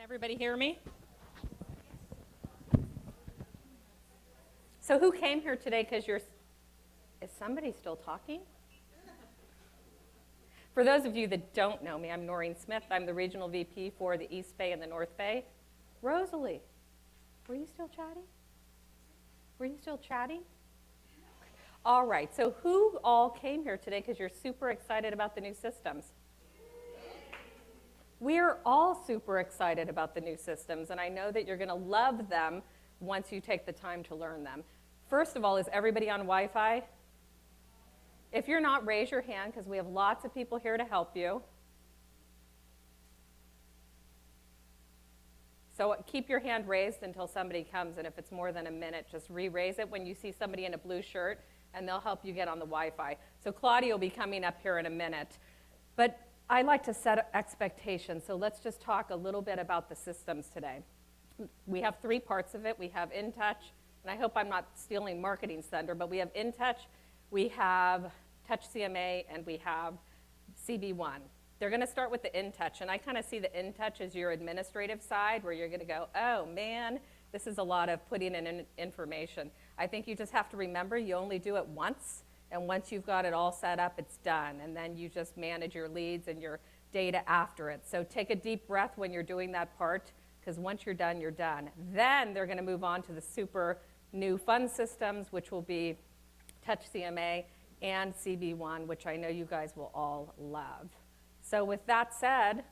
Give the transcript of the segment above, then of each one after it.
Can everybody hear me? So who came here today because is somebody still talking? For those of you that don't know me, I'm Noreen Smith. I'm the Regional VP for the East Bay and the North Bay. Rosalie, were you still chatting? Were you still chatting? All right, so who all came here today because you're super excited about the new systems? We're all super excited about the new systems, and I know that you're going to love them once you take the time to learn them. First of all, is everybody on Wi-Fi? If you're not, raise your hand because we have lots of people here to help you. So keep your hand raised until somebody comes, and if it's more than a minute, just re-raise it when you see somebody in a blue shirt, and they'll help you get on the Wi-Fi. So Claudia will be coming up here in a minute. But I like to set expectations, so let's just talk a little bit about the systems today. We have three parts of it. We have InTouch, and I hope I'm not stealing marketing thunder, but we have InTouch, we have Touch CMA, and we have CB1. They're going to start with the InTouch, and I kind of see the InTouch as your administrative side where you're going to go, oh man, this is a lot of putting in information. I think you just have to remember you only do it once, and once you've got it all set up, it's done, and then you just manage your leads and your data after it. So take a deep breath when you're doing that part, because once you're done, you're done. Then they're going to move on to the super new fun systems, which will be Touch CMA and CB1, which I know you guys will all love. So with that said,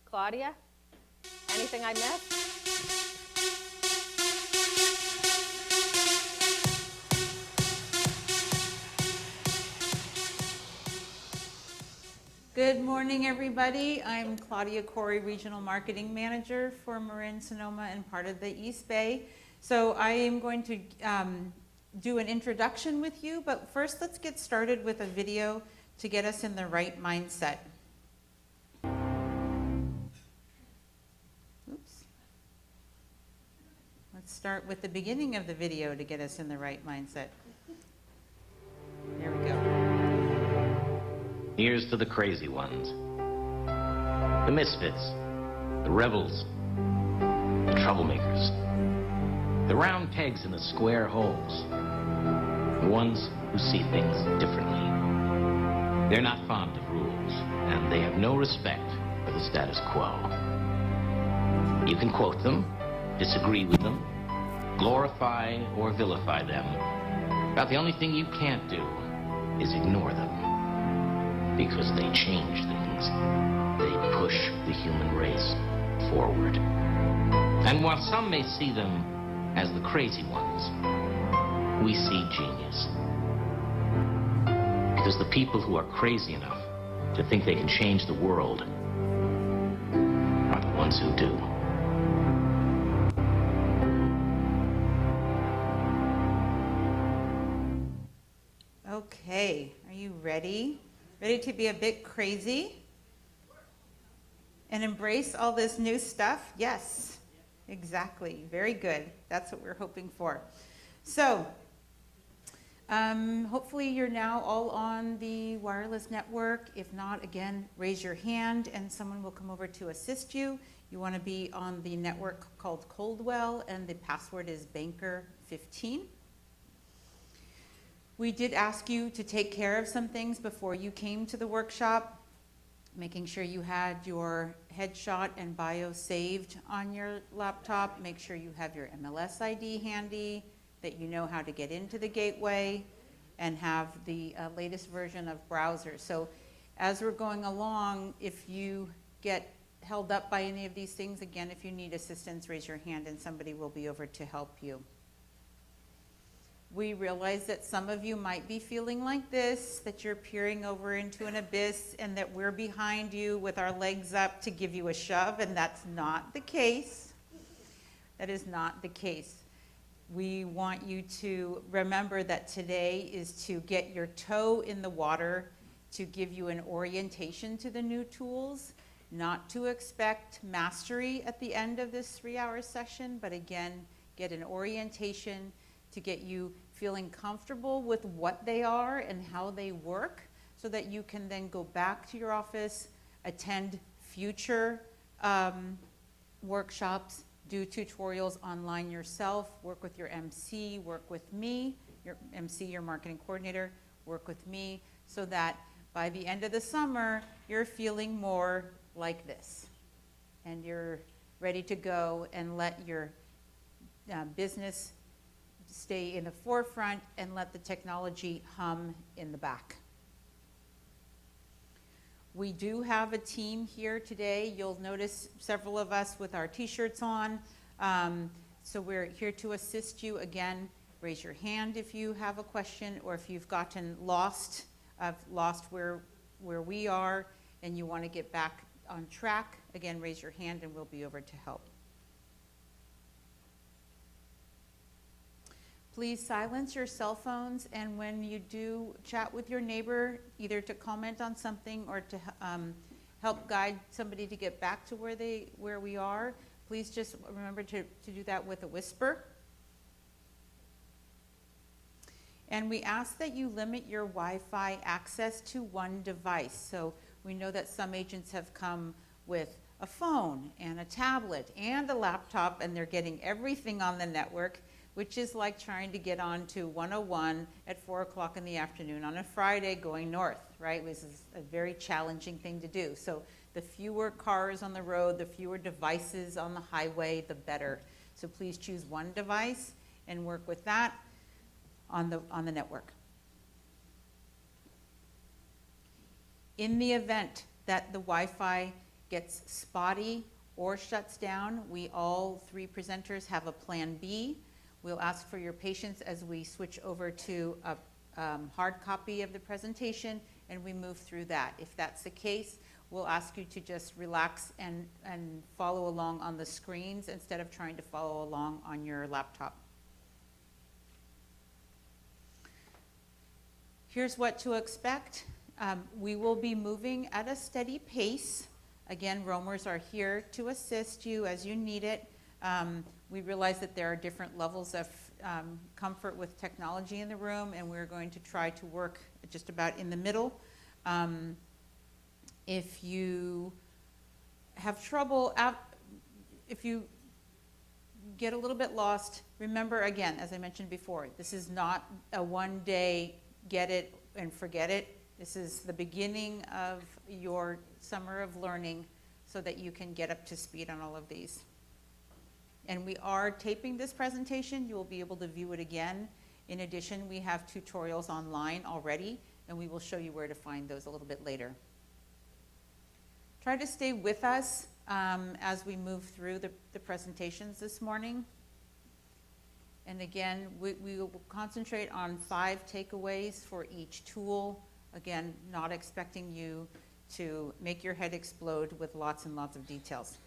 Claudia, anything I missed? Good morning, everybody. I'm Claudia Corey, Regional Marketing Manager for Marin, Sonoma, and part of the East Bay. So I am going to do an introduction with you, but first let's get started with a video to get us in the right mindset. Oops. Let's start with the beginning of the video to get us in the right mindset. There we go. Here's to the crazy ones, the misfits, the rebels, the troublemakers, the round pegs in the square holes, the ones who see things differently. They're not fond of rules, and they have no respect for the status quo. You can quote them, disagree with them, glorify or vilify them. About the only thing you can't do is ignore them. Because they change things. They push the human race forward. And while some may see them as the crazy ones, we see genius. Because the people who are crazy enough to think they can change the world are the ones who do. Okay, are you ready? Ready to be a bit crazy and embrace all this new stuff? Yes, exactly. Very good. That's what we're hoping for. So, hopefully you're now all on the wireless network. If not, again, raise your hand and someone will come over to assist you. You want to be on the network called Coldwell, and the password is Banker15. We did ask you to take care of some things before you came to the workshop, making sure you had your headshot and bio saved on your laptop. Make sure you have your MLS ID handy, that you know how to get into the gateway, and have the latest version of browser. So as we're going along, if you get held up by any of these things, again, if you need assistance, raise your hand and somebody will be over to help you. We realize that some of you might be feeling like this, that you're peering over into an abyss and that we're behind you with our legs up to give you a shove, and that's not the case. That is not the case. We want you to remember that today is to get your toe in the water, to give you an orientation to the new tools, not to expect mastery at the end of this 3-hour session, but again, get an orientation to get you feeling comfortable with what they are and how they work, so that you can then go back to your office, attend future workshops, do tutorials online yourself, work with your MC, work with me, your MC, your marketing coordinator, work with me, so that by the end of the summer, you're feeling more like this. And you're ready to go and let your business stay in the forefront and let the technology hum in the back. We do have a team here today. You'll notice several of us with our t-shirts on. So we're here to assist you. Again, raise your hand if you have a question, or if you've gotten lost where we are and you want to get back on track. Again, raise your hand and we'll be over to help. Please silence your cell phones, and when you do chat with your neighbor, either to comment on something or to help guide somebody to get back to where we are, please just remember to do that with a whisper. And we ask that you limit your Wi-Fi access to one device. So we know that some agents have come with a phone and a tablet and a laptop, and they're getting everything on the network, which is like trying to get on to 101 at 4 o'clock in the afternoon on a Friday going north, right? This is a very challenging thing to do. So the fewer cars on the road, the fewer devices on the highway, the better. So please choose one device and work with that on the network. In the event that the Wi-Fi gets spotty or shuts down, we all three presenters have a plan B. We'll ask for your patience as we switch over to a hard copy of the presentation and we move through that. If that's the case, we'll ask you to just relax and follow along on the screens instead of trying to follow along on your laptop. Here's what to expect. We will be moving at a steady pace. Again, roamers are here to assist you as you need it. We realize that there are different levels of comfort with technology in the room, and we're going to try to work just about in the middle. If you have trouble, if you get a little bit lost, remember again, as I mentioned before, this is not a one-day get it and forget it. This is the beginning of your summer of learning so that you can get up to speed on all of these. And we are taping this presentation. You will be able to view it again. In addition, we have tutorials online already, and we will show you where to find those a little bit later. Try to stay with us as we move through the presentations this morning. And again, we will concentrate on 5 takeaways for each tool. Again, not expecting you to make your head explode with lots and lots of details.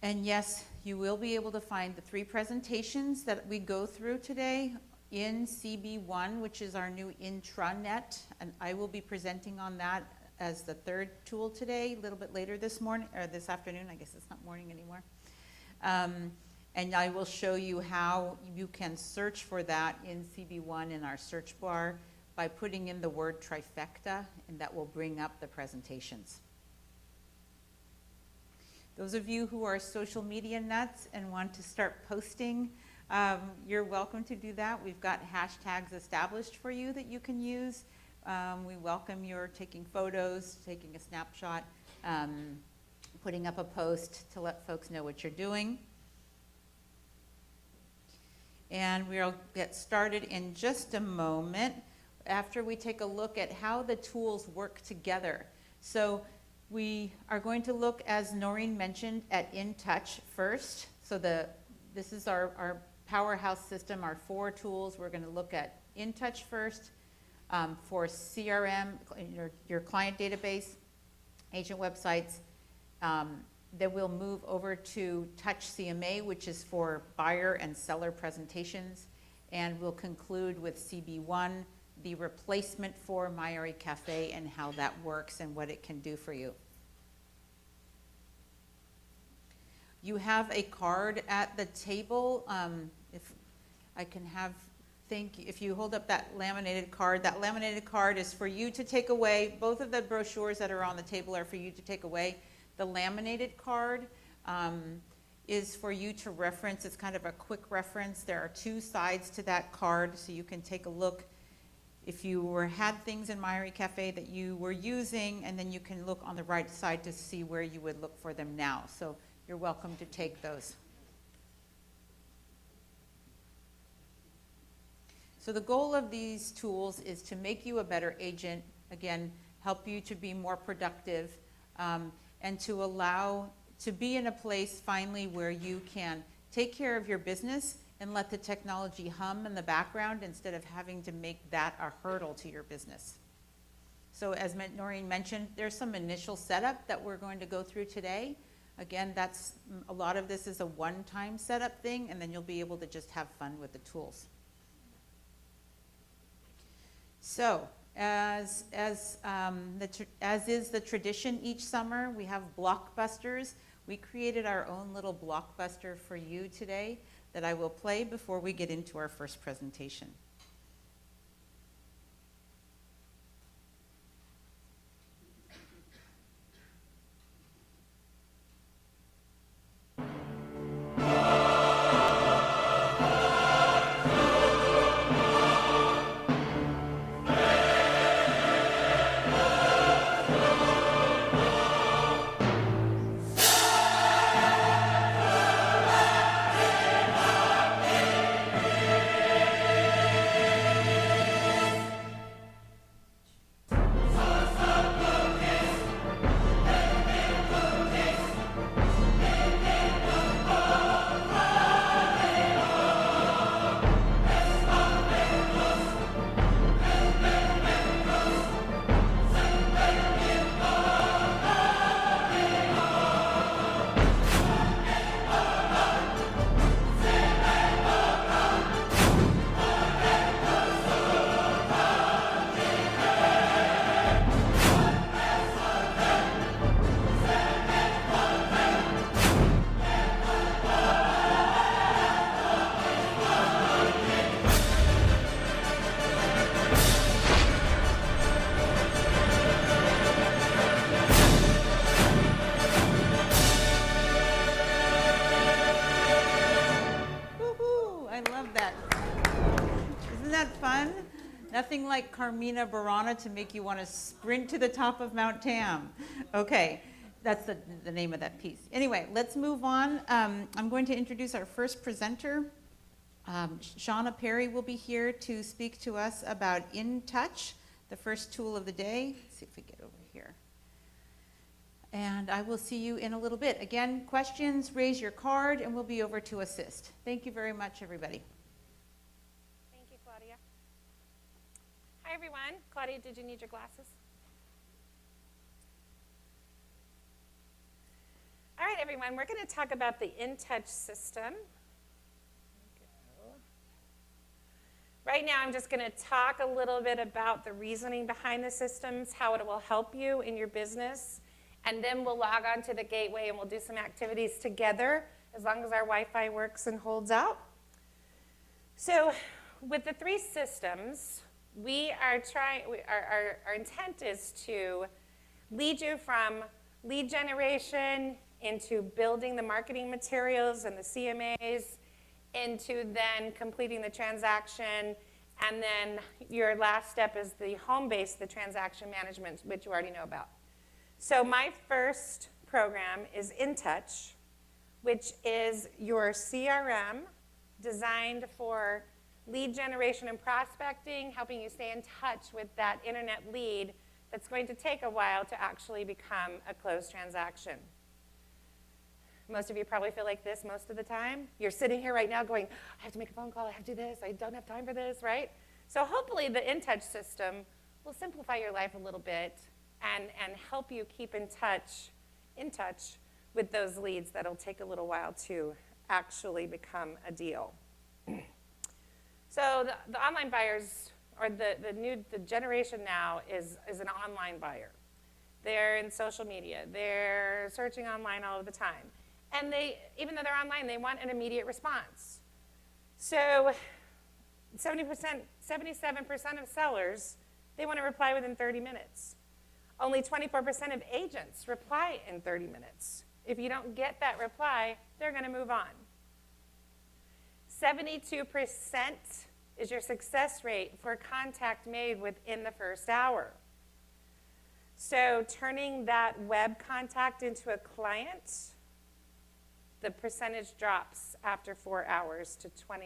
And yes, you will be able to find the 3 presentations that we go through today in CB1, which is our new intranet, and I will be presenting on that as the 3rd tool today, a little bit later this morning, or this afternoon. I guess it's not morning anymore. And I will show you how you can search for that in CB1 in our search bar by putting in the word Trifecta, and that will bring up the presentations. Those of you who are social media nuts and want to start posting, you're welcome to do that. We've got hashtags established for you that you can use. We welcome your taking photos, taking a snapshot, putting up a post to let folks know what you're doing. And we'll get started in just a moment after we take a look at how the tools work together. So we are going to look, as Noreen mentioned, at InTouch first. So this is our powerhouse system, our 4 tools. We're going to look at InTouch first for CRM, your client database, agent websites. Then we'll move over to Touch CMA, which is for buyer and seller presentations. And we'll conclude with CB1, the replacement for MyRE Cafe and how that works and what it can do for you. You have a card at the table. If I can have Thank you. If you hold up that laminated card is for you to take away. Both of the brochures that are on the table are for you to take away. The laminated card is for you to reference. It's kind of a quick reference. There are two sides to that card, so you can take a look if you had things in Myery Cafe that you were using, and then you can look on the right side to see where you would look for them now. So you're welcome to take those. So the goal of these tools is to make you a better agent, again, help you to be more productive, and to allow to be in a place finally where you can take care of your business and let the technology hum in the background instead of having to make that a hurdle to your business. So as Noreen mentioned, there's some initial setup that we're going to go through today. Again, a lot of this is a one-time setup thing, and then you'll be able to just have fun with the tools. So, as is the tradition each summer, we have blockbusters. We created our own little blockbuster for you today that I will play before we get into our first presentation. Nothing like Carmina Burana to make you want to sprint to the top of Mount Tam. Okay, that's the name of that piece. Anyway, let's move on. I'm going to introduce our first presenter. Shauna Perry will be here to speak to us about InTouch, the first tool of the day. Let's see if we get over here. And I will see you in a little bit. Again, questions, raise your card, and we'll be over to assist. Thank you very much, everybody. Thank you, Claudia. Hi, everyone. Claudia, did you need your glasses? All right, everyone, we're going to talk about the InTouch system. Right now, I'm just going to talk a little bit about the reasoning behind the systems, how it will help you in your business, and then we'll log on to the gateway and we'll do some activities together as long as our Wi-Fi works and holds out. So with the three systems, our intent is to lead you from lead generation into building the marketing materials and the CMAs, into then completing the transaction, and then your last step is the home base, the transaction management, which you already know about. So my first program is InTouch, which is your CRM designed for lead generation and prospecting, helping you stay in touch with that internet lead that's going to take a while to actually become a closed transaction. Most of you probably feel like this most of the time. You're sitting here right now going, I have to make a phone call, I have to do this, I don't have time for this, right? So hopefully the InTouch system will simplify your life a little bit and help you keep in touch with those leads that'll take a little while to actually become a deal. So the online buyers, or the generation now is an online buyer. They're in social media. They're searching online all of the time. And even though they're online, they want an immediate response. So 77% of sellers, they want to reply within 30 minutes. Only 24% of agents reply in 30 minutes. If you don't get that reply, they're going to move on. 72% is your success rate for a contact made within the first hour. So turning that web contact into a client, the percentage drops after 4 hours to 29%.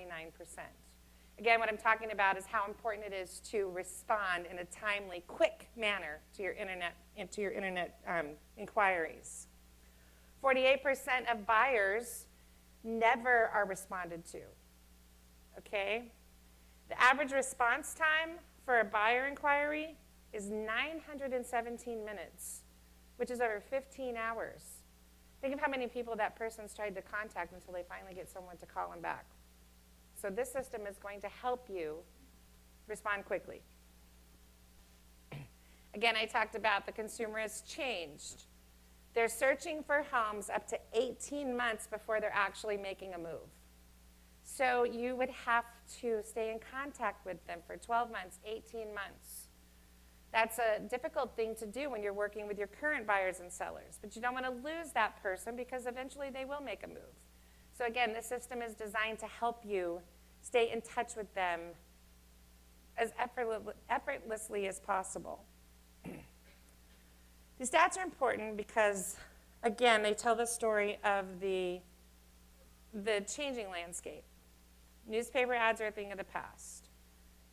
Again, what I'm talking about is how important it is to respond in a timely, quick manner to your internet inquiries. 48% of buyers never are responded to. Okay? The average response time for a buyer inquiry is 917 minutes, which is over 15 hours. Think of how many people that person's tried to contact until they finally get someone to call them back. So this system is going to help you respond quickly. Again, I talked about the consumer has changed. They're searching for homes up to 18 months before they're actually making a move. So you would have to stay in contact with them for 12 months, 18 months. That's a difficult thing to do when you're working with your current buyers and sellers, but you don't want to lose that person because eventually they will make a move. So again, this system is designed to help you stay in touch with them as effortlessly as possible. The stats are important because, again, they tell the story of the changing landscape. Newspaper ads are a thing of the past.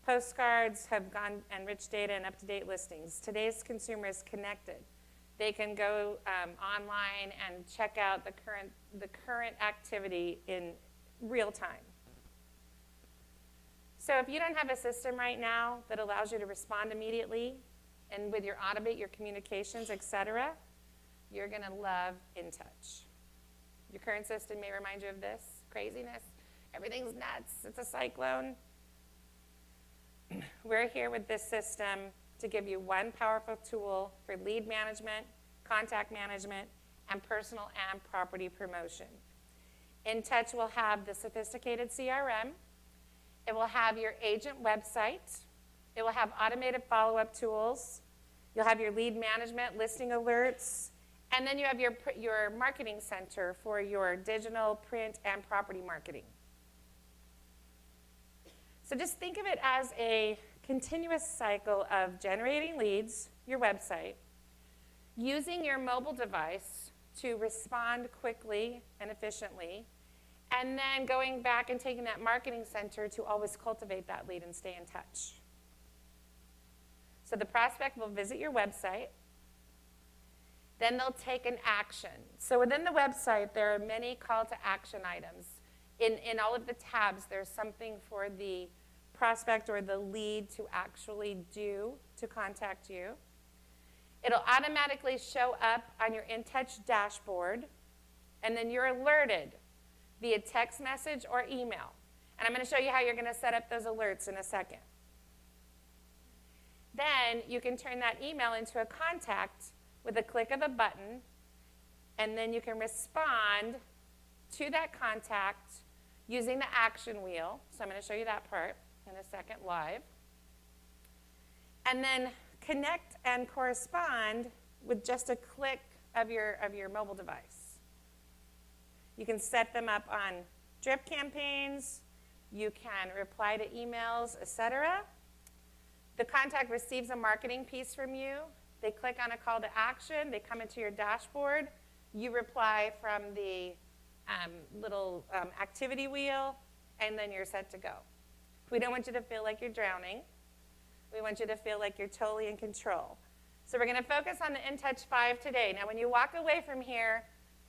Postcards have gone and rich data and up-to-date listings. Today's consumer is connected. They can go online and check out the current activity in real time. So if you don't have a system right now that allows you to respond immediately and with your automate your communications, etc., you're going to love InTouch. Your current system may remind you of this craziness. Everything's nuts. It's a cyclone. We're here with this system to give you one powerful tool for lead management, contact management, and personal and property promotion. InTouch will have the sophisticated CRM. It will have your agent website. It will have automated follow-up tools. You'll have your lead management, listing alerts, and then you have your marketing center for your digital, print, and property marketing. So just think of it as a continuous cycle of generating leads, your website, using your mobile device to respond quickly and efficiently, and then going back and taking that marketing center to always cultivate that lead and stay in touch. So the prospect will visit your website. Then they'll take an action. So within the website, there are many call to action items. In all of the tabs, there's something for the prospect or the lead to actually do to contact you. It'll automatically show up on your InTouch dashboard, and then you're alerted via text message or email. And I'm going to show you how you're going to set up those alerts in a second. Then you can turn that email into a contact with a click of a button, and then you can respond to that contact using the action wheel. So I'm going to show you that part in a second live. And then connect and correspond with just a click of your mobile device. You can set them up on drip campaigns. You can reply to emails, etc. The contact receives a marketing piece from you. They click on a call to action. They come into your dashboard. You reply from the little activity wheel, and then you're set to go. We don't want you to feel like you're drowning. We want you to feel like you're totally in control. So we're going to focus on the InTouch 5 today. Now, when you walk away from here,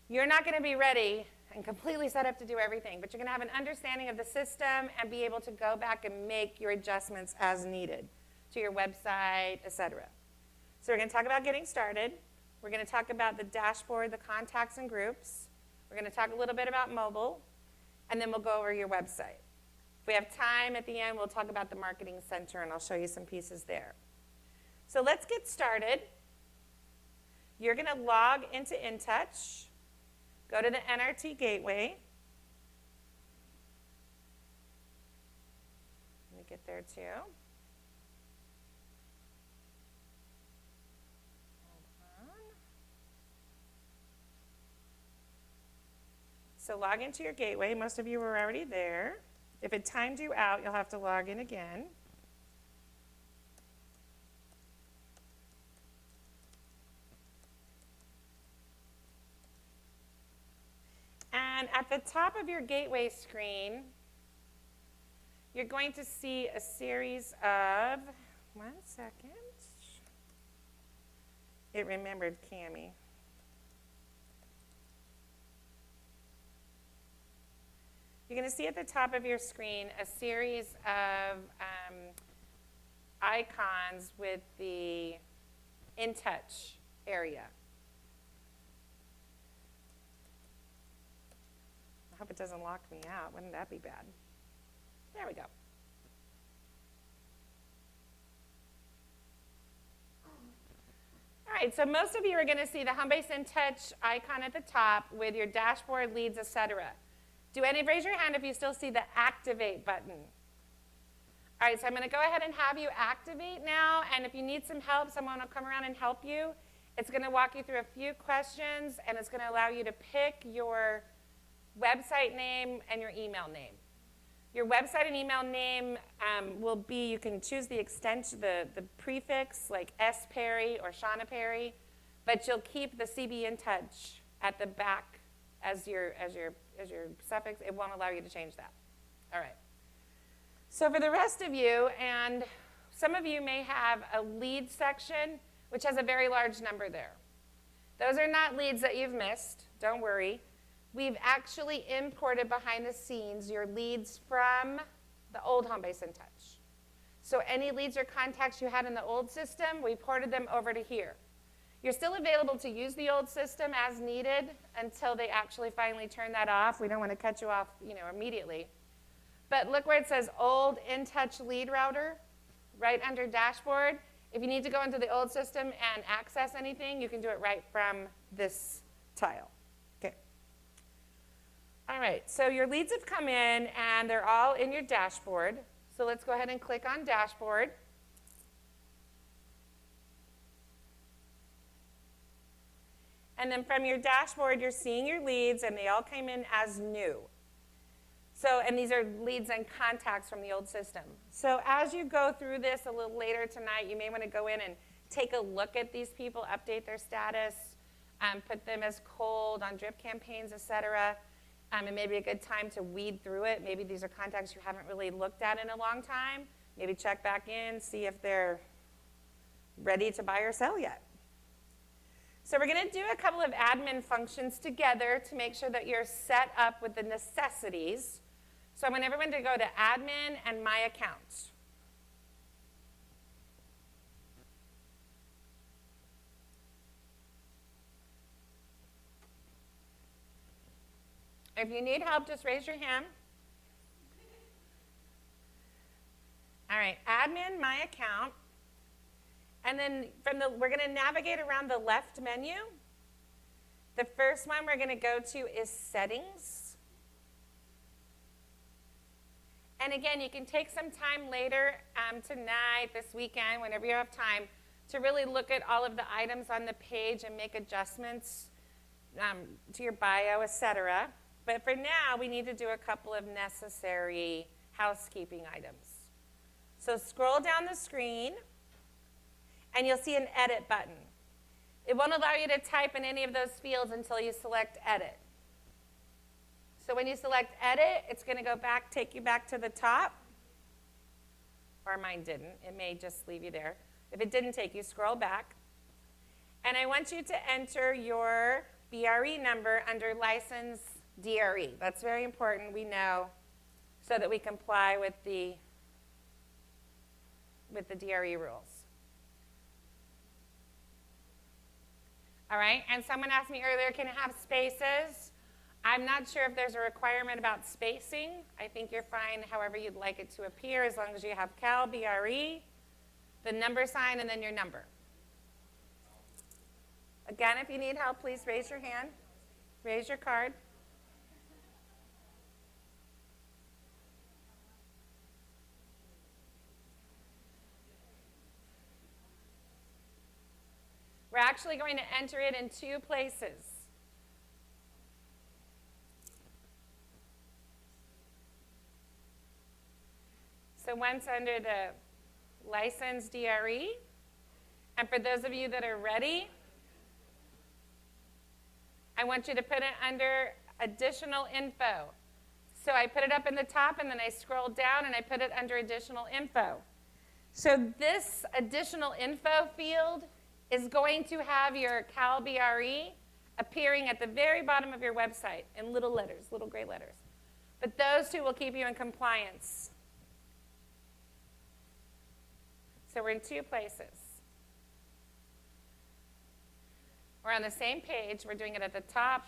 you're not going to be ready and completely set up to do everything, but you're going to have an understanding of the system and be able to go back and make your adjustments as needed to your website, etc. So we're going to talk about getting started. We're going to talk about the dashboard, the contacts and groups. We're going to talk a little bit about mobile, and then we'll go over your website. If we have time at the end, we'll talk about the marketing center, and I'll show you some pieces there. So let's get started. You're going to log into InTouch. Go to the NRT gateway. Let me get there too. Hold on. So log into your gateway. Most of you were already there. If it timed you out, you'll have to log in again. And at the top of your gateway screen, you're going to see a series of, 1 second. It remembered Cammie. You're going to see at the top of your screen a series of icons with the InTouch area. I hope it doesn't lock me out. Wouldn't that be bad? There we go. All right, so most of you are going to see the Homebase InTouch icon at the top with your dashboard, leads, etc. Raise your hand if you still see the activate button. All right, so I'm going to go ahead and have you activate now, and if you need some help, someone will come around and help you. It's going to walk you through a few questions, and it's going to allow you to pick your website name and your email name. Your website and email name will be, you can choose the extension, the prefix, like S. Perry or Shauna Perry, but you'll keep the CB InTouch at the back as your suffix. It won't allow you to change that. All right. So for the rest of you, and some of you may have a lead section, which has a very large number there. Those are not leads that you've missed. Don't worry. We've actually imported behind the scenes your leads from the old Homebase InTouch. So any leads or contacts you had in the old system, we ported them over to here. You're still available to use the old system as needed until they actually finally turn that off. We don't want to cut you off, immediately. But look where it says Old InTouch Lead Router, right under Dashboard. If you need to go into the old system and access anything, you can do it right from this tile. Okay. All right, so your leads have come in, and they're all in your dashboard. So let's go ahead and click on Dashboard. And then from your dashboard, you're seeing your leads, and they all came in as new. So, and these are leads and contacts from the old system. So as you go through this a little later tonight, you may want to go in and take a look at these people, update their status, put them as cold on drip campaigns, etc. It may be a good time to weed through it. Maybe these are contacts you haven't really looked at in a long time. Maybe check back in, see if they're ready to buy or sell yet. So we're going to do a couple of admin functions together to make sure that you're set up with the necessities. So I want everyone to go to Admin and My Account. If you need help, just raise your hand. All right, Admin, My Account. And then we're going to navigate around the left menu. The first one we're going to go to is Settings. And again, you can take some time later tonight, this weekend, whenever you have time, to really look at all of the items on the page and make adjustments to your bio, etc. But for now, we need to do a couple of necessary housekeeping items. So scroll down the screen, and you'll see an Edit button. It won't allow you to type in any of those fields until you select Edit. So when you select Edit, it's going to go back, take you back to the top. Or mine didn't. It may just leave you there. If it didn't take you, scroll back. And I want you to enter your BRE number under License DRE. That's very important, we know, so that we comply with the DRE rules. All right, and someone asked me earlier, can it have spaces? I'm not sure if there's a requirement about spacing. I think you're fine however you'd like it to appear, as long as you have Cal, BRE, the number sign, and then your number. Again, if you need help, please raise your hand. Raise your card. We're actually going to enter it in 2 places. So once under the license DRE, and for those of you that are ready, I want you to put it under additional info. So I put it up in the top, and then I scroll down, and I put it under additional info. So this additional info field is going to have your CalBRE appearing at the very bottom of your website in little letters, little gray letters. But those 2 will keep you in compliance. So we're in 2 places. We're on the same page. We're doing it at the top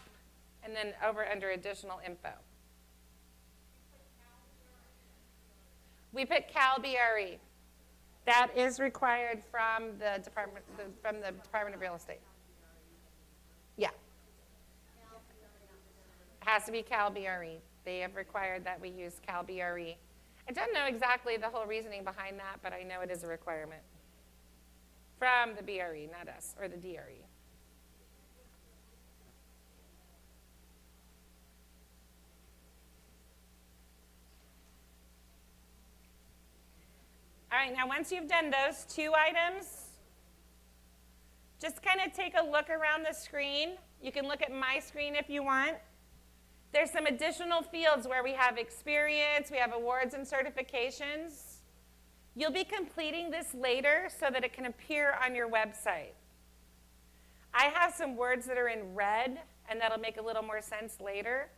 and then over under additional info. We put CalBRE. That is required from the Department of Real Estate. Yeah. It has to be CalBRE. They have required that we use CalBRE. I don't know exactly the whole reasoning behind that, but I know it is a requirement from the BRE, not us, or the DRE. All right, now once you've done those 2 items, just kind of take a look around the screen. You can look at my screen if you want. There's some additional fields where we have experience, we have awards and certifications. You'll be completing this later so that it can appear on your website. I have some words that are in red, and that'll make a little more sense later.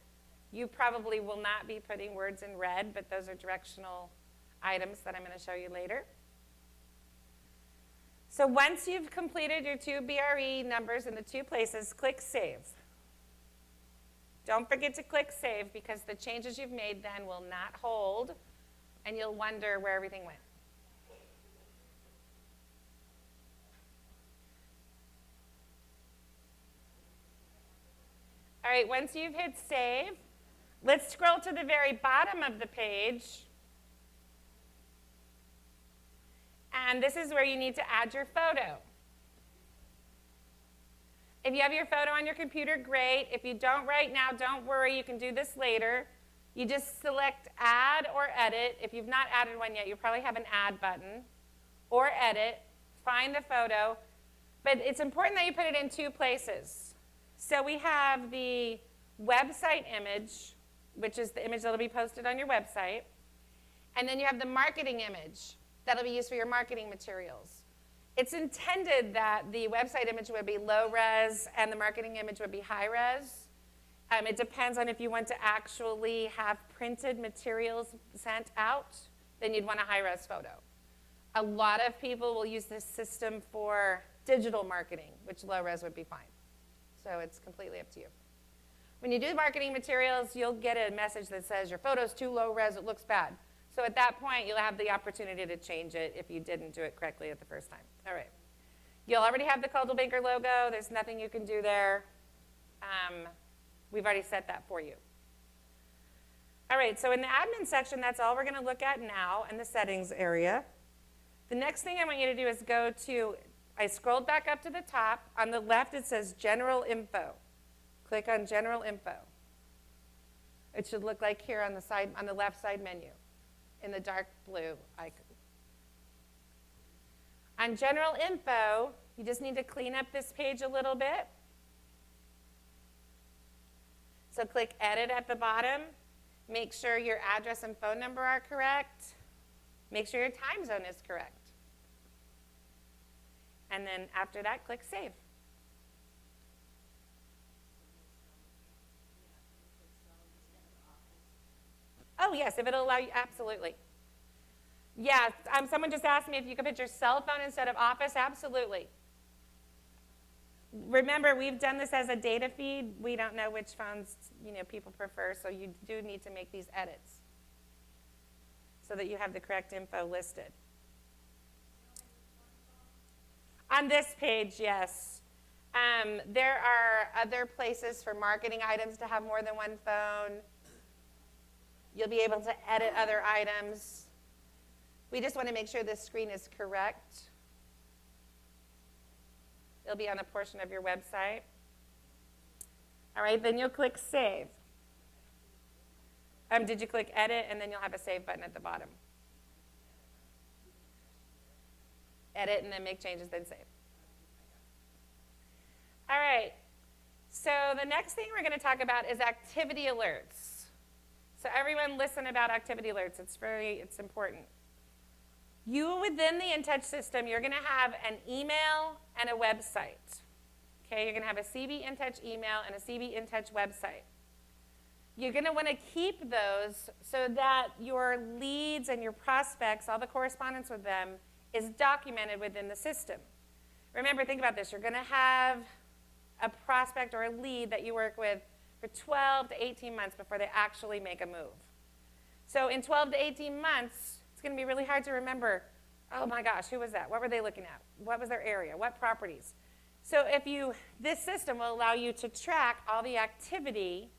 You probably will not be putting words in red, but those are directional items that I'm going to show you later. So once you've completed your 2 BRE numbers in the 2 places, click Save. Don't forget to click Save because the changes you've made then will not hold, and you'll wonder where everything went. All right, once you've hit Save, let's scroll to the very bottom of the page. And this is where you need to add your photo. If you have your photo on your computer, great. If you don't right now, don't worry. You can do this later. You just select Add or Edit. If you've not added one yet, you probably have an Add button. Or Edit. Find the photo. But it's important that you put it in 2 places. So we have the website image, which is the image that will be posted on your website. And then you have the marketing image that'll be used for your marketing materials. It's intended that the website image would be low res and the marketing image would be high res. It depends on if you want to actually have printed materials sent out, then you'd want a high res photo. A lot of people will use this system for digital marketing, which low res would be fine. So it's completely up to you. When you do marketing materials, you'll get a message that says your photo's too low res, it looks bad. So at that point, you'll have the opportunity to change it if you didn't do it correctly at the first time. All right. You'll already have the Coldwell Banker logo. There's nothing you can do there. We've already set that for you. All right, so in the admin section, that's all we're going to look at now in the settings area. The next thing I want you to do is go to, I scrolled back up to the top. On the left, it says General Info. Click on General Info. It should look like here on the side, on the left side menu, in the dark blue icon. On General Info, you just need to clean up this page a little bit. So click Edit at the bottom. Make sure your address and phone number are correct. Make sure your time zone is correct. And then after that, click Save. Oh, yes, if it'll allow you, absolutely. Yeah, someone just asked me if you could put your cell phone instead of Office. Absolutely. Remember, we've done this as a data feed. We don't know which phones people prefer, so you do need to make these edits so that you have the correct info listed. On this page, yes. There are other places for marketing items to have more than one phone. You'll be able to edit other items. We just want to make sure this screen is correct. It'll be on a portion of your website. All right, then you'll click Save. Did you click Edit, and then you'll have a Save button at the bottom? Edit, and then make changes, then save. All right, so the next thing we're going to talk about is activity alerts. So everyone listen about activity alerts. It's important. You, within the InTouch system, you're going to have an email and a website. Okay, you're going to have a CB InTouch email and a CB InTouch website. You're going to want to keep those so that your leads and your prospects, all the correspondence with them, is documented within the system. Remember, think about this. You're going to have a prospect or a lead that you work with for 12 to 18 months before they actually make a move. So in 12 to 18 months, it's going to be really hard to remember, oh my gosh, who was that? What were they looking at? What was their area? What properties? So this system will allow you to track all the activity,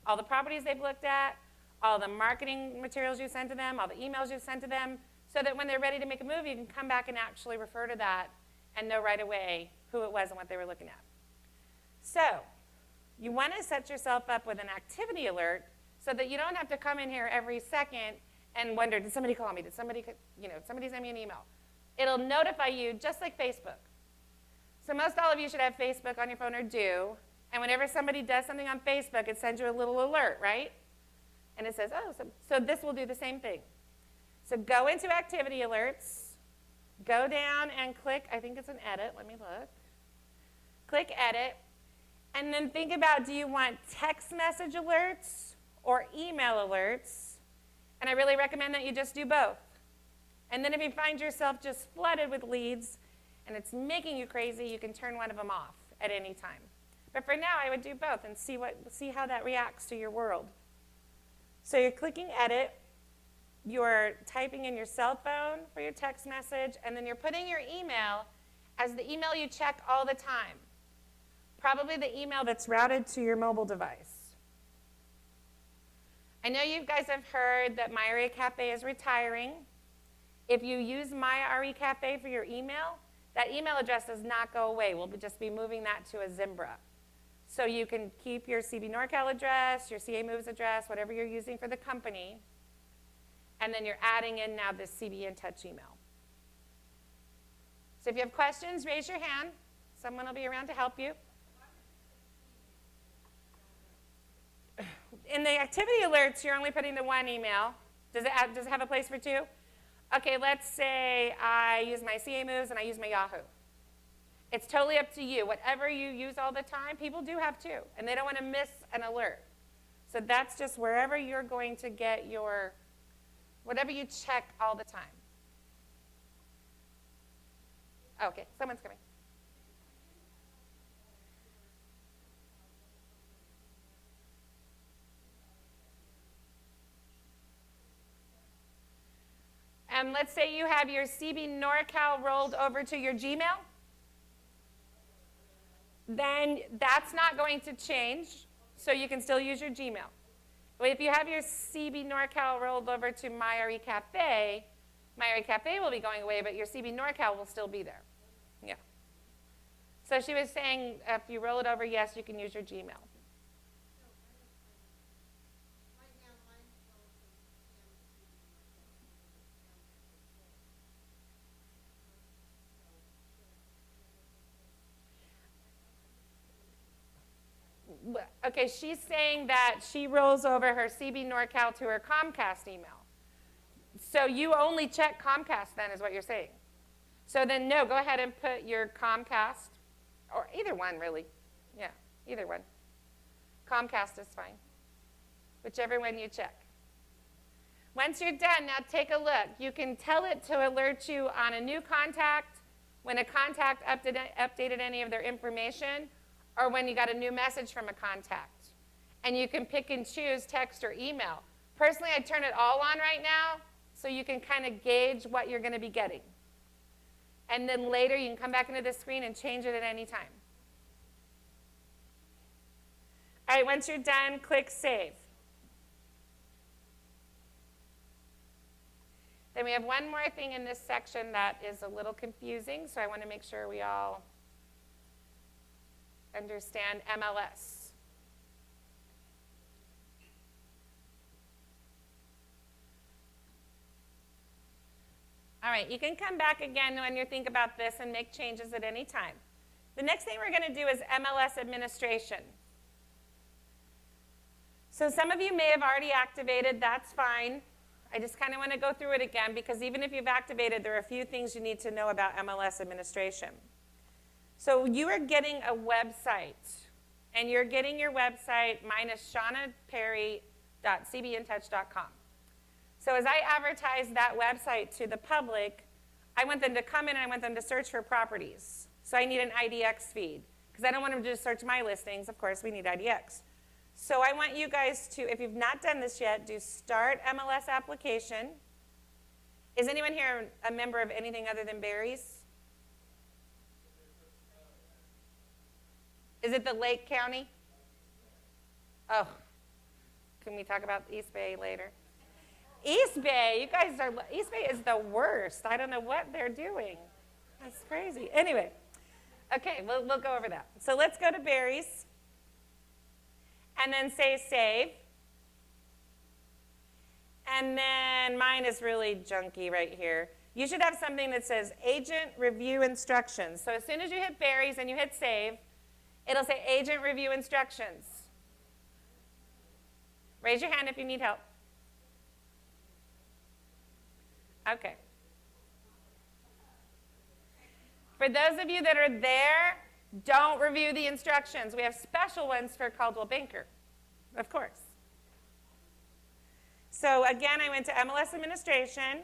all the properties they've looked at, all the marketing materials you sent to them, all the emails you've sent to them, so that when they're ready to make a move, you can come back and actually refer to that and know right away who it was and what they were looking at. So you want to set yourself up with an activity alert so that you don't have to come in here every second and wonder, did somebody call me? Did somebody send me an email? It'll notify you just like Facebook. So most all of you should have Facebook on your phone or do. And whenever somebody does something on Facebook, it sends you a little alert, right? And it says, oh, so this will do the same thing. So go into activity alerts, go down and click, I think it's an edit, let me look. Click edit, and then think about, do you want text message alerts or email alerts? And I really recommend that you just do both. And then if you find yourself just flooded with leads and it's making you crazy, you can turn one of them off at any time. But for now, I would do both and see how that reacts to your world. So you're clicking edit, you're typing in your cell phone for your text message, and then you're putting your email as the email you check all the time. Probably the email that's routed to your mobile device. I know you guys have heard that My RE Cafe is retiring. If you use My RE Cafe for your email, that email address does not go away. We'll just be moving that to a Zimbra. So you can keep your CB NorCal address, your CA Moves address, whatever you're using for the company, and then you're adding in now this CB InTouch email. So if you have questions, raise your hand. Someone will be around to help you. In the activity alerts, you're only putting the one email. Does it have a place for two? Okay, let's say I use my CA Moves and I use my Yahoo. It's totally up to you. Whatever you use all the time, people do have two, and they don't want to miss an alert. So that's just wherever you're going to get your, whatever you check all the time. Okay, someone's coming. And let's say you have your CB NorCal rolled over to your Gmail. Then that's not going to change, so you can still use your Gmail. But if you have your CB NorCal rolled over to My RE Cafe, My RE Cafe will be going away, but your CB NorCal will still be there. Yeah. So she was saying if you roll it over, yes, you can use your Gmail. Okay, she's saying that she rolls over her CB NorCal to her Comcast email. So you only check Comcast then is what you're saying. So then no, go ahead and put your Comcast, or either one really. Yeah, either one. Comcast is fine. Whichever one you check. Once you're done, now take a look. You can tell it to alert you on a new contact, when a contact updated any of their information, or when you got a new message from a contact. And you can pick and choose text or email. Personally, I turn it all on right now so you can kind of gauge what you're going to be getting. And then later you can come back into the screen and change it at any time. All right, once you're done, click Save. Then we have one more thing in this section that is a little confusing, so I want to make sure we all understand MLS? All right, you can come back again when you think about this and make changes at any time. The next thing we're going to do is MLS administration. So some of you may have already activated, that's fine. I just kind of want to go through it again because even if you've activated, there are a few things you need to know about MLS administration. So you are getting a website, and you're getting your website, mine is shaunaperry.cbintouch.com. So as I advertise that website to the public, I want them to come in and I want them to search for properties. So I need an IDX feed because I don't want them to just search my listings. Of course, we need IDX. So I want you guys to, if you've not done this yet, do start MLS application. Is anyone here a member of anything other than Barry's? Is it the Lake County? Oh, can we talk about East Bay later? East Bay, you guys are, East Bay is the worst. I don't know what they're doing. That's crazy. Anyway, okay, we'll go over that. So let's go to Barry's and then say save. And then mine is really junky right here. You should have something that says agent review instructions. So as soon as you hit Barry's and you hit save, it'll say agent review instructions. Raise your hand if you need help. Okay. For those of you that are there, don't review the instructions. We have special ones for Caldwell Banker, of course. So again, I went to MLS administration.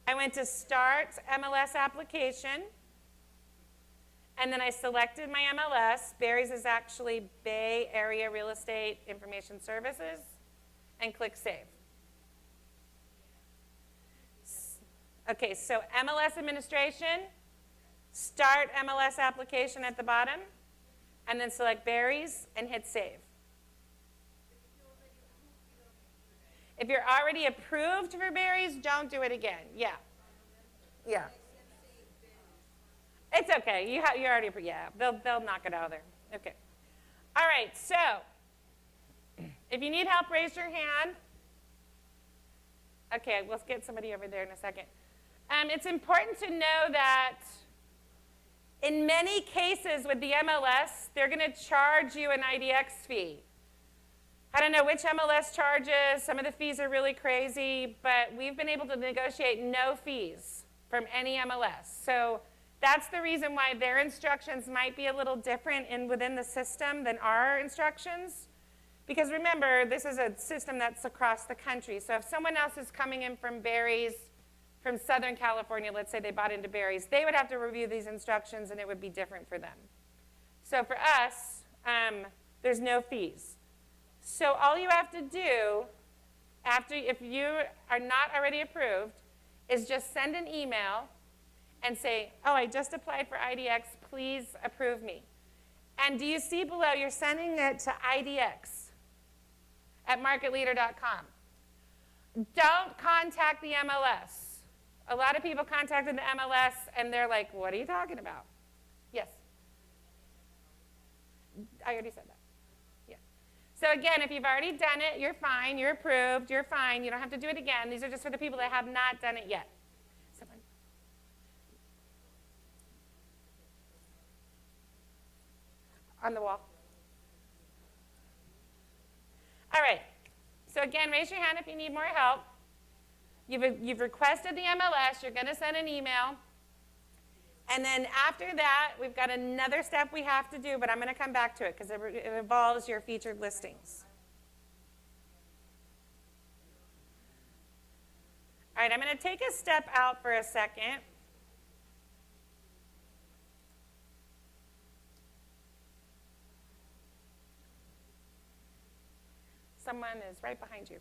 I went to start MLS application. And then I selected my MLS. Barry's is actually Bay Area Real Estate Information Services. And click save. Okay, so MLS administration, start MLS application at the bottom, and then select Barry's and hit save. If you're already approved for Barry's, don't do it again. Yeah. Yeah. It's okay. You're already approved. Yeah, they'll knock it out of there. Okay. All right, so if you need help, raise your hand. Okay, we'll get somebody over there in a second. It's important to know that in many cases with the MLS, they're going to charge you an IDX fee. I don't know which MLS charges. Some of the fees are really crazy, but we've been able to negotiate no fees from any MLS. So that's the reason why their instructions might be a little different within the system than our instructions. Because remember, this is a system that's across the country. So if someone else is coming in from Barry's, from Southern California, let's say they bought into Barry's, they would have to review these instructions and it would be different for them. So for us, there's no fees. So all you have to do, if you are not already approved, is just send an email and say, oh, I just applied for IDX, please approve me. And do you see below, you're sending it to IDX at marketleader.com. Don't contact the MLS. A lot of people contacted the MLS and they're like, what are you talking about? Yes? I already said that. Yeah. So again, if you've already done it, you're fine, you're approved, you're fine. You don't have to do it again. These are just for the people that have not done it yet. Someone? On the wall. All right. So again, raise your hand if you need more help. You've requested the MLS. You're going to send an email. And then after that, we've got another step we have to do, but I'm going to come back to it because it involves your featured listings. All right, I'm going to take a step out for a second. Someone is right behind you.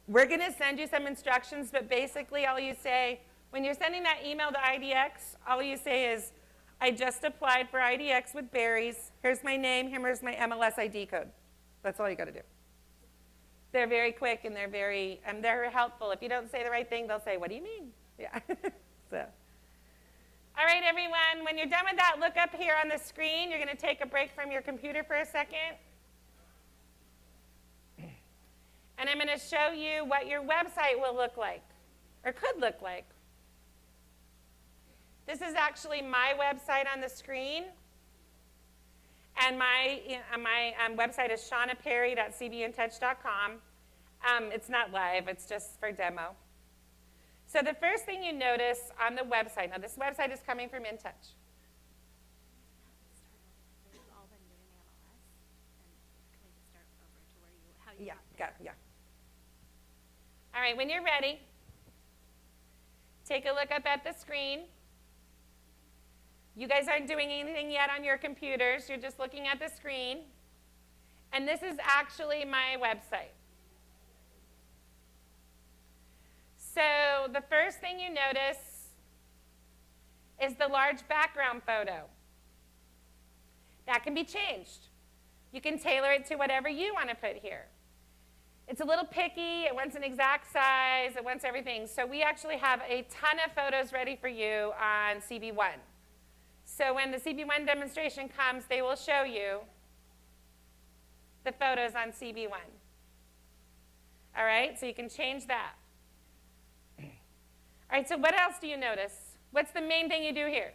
We're going to send you some instructions, but basically all you say, when you're sending that email to IDX, all you say is, I just applied for IDX with Barry's. Here's my name. Here's my MLS ID code. That's all you got to do. They're very quick and they're helpful. If you don't say the right thing, they'll say, what do you mean? Yeah. So. All right, everyone, when you're done with that, look up here on the screen. You're going to take a break from your computer for a second. And I'm going to show you what your website will look like, or could look like. This is actually my website on the screen. And my website is shaunaperry.cbintouch.com. It's not live, it's just for demo. So the first thing you notice on the website, now this website is coming from InTouch. Yeah. All right, when you're ready, take a look up at the screen. You guys aren't doing anything yet on your computers. You're just looking at the screen. And this is actually my website. So the first thing you notice is the large background photo. That can be changed. You can tailor it to whatever you want to put here. It's a little picky. It wants an exact size. It wants everything. So we actually have a ton of photos ready for you on CB1. So when the CB1 demonstration comes, they will show you the photos on CB1. All right, so you can change that. All right, so what else do you notice? What's the main thing you do here?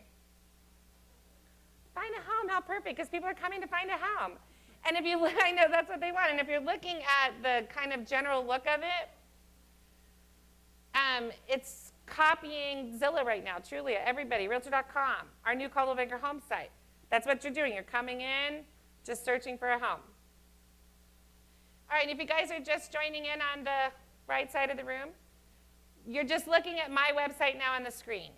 Find a home. How perfect, because people are coming to find a home. And if you look, I know that's what they want. And if you're looking at the kind of general look of it, it's copying Zillow right now, Trulia, everybody, Realtor.com, our new Cultivator home site. That's what you're doing. You're coming in, just searching for a home. All right, if you guys are just joining in on the right side of the room, you're just looking at my website now on the screen.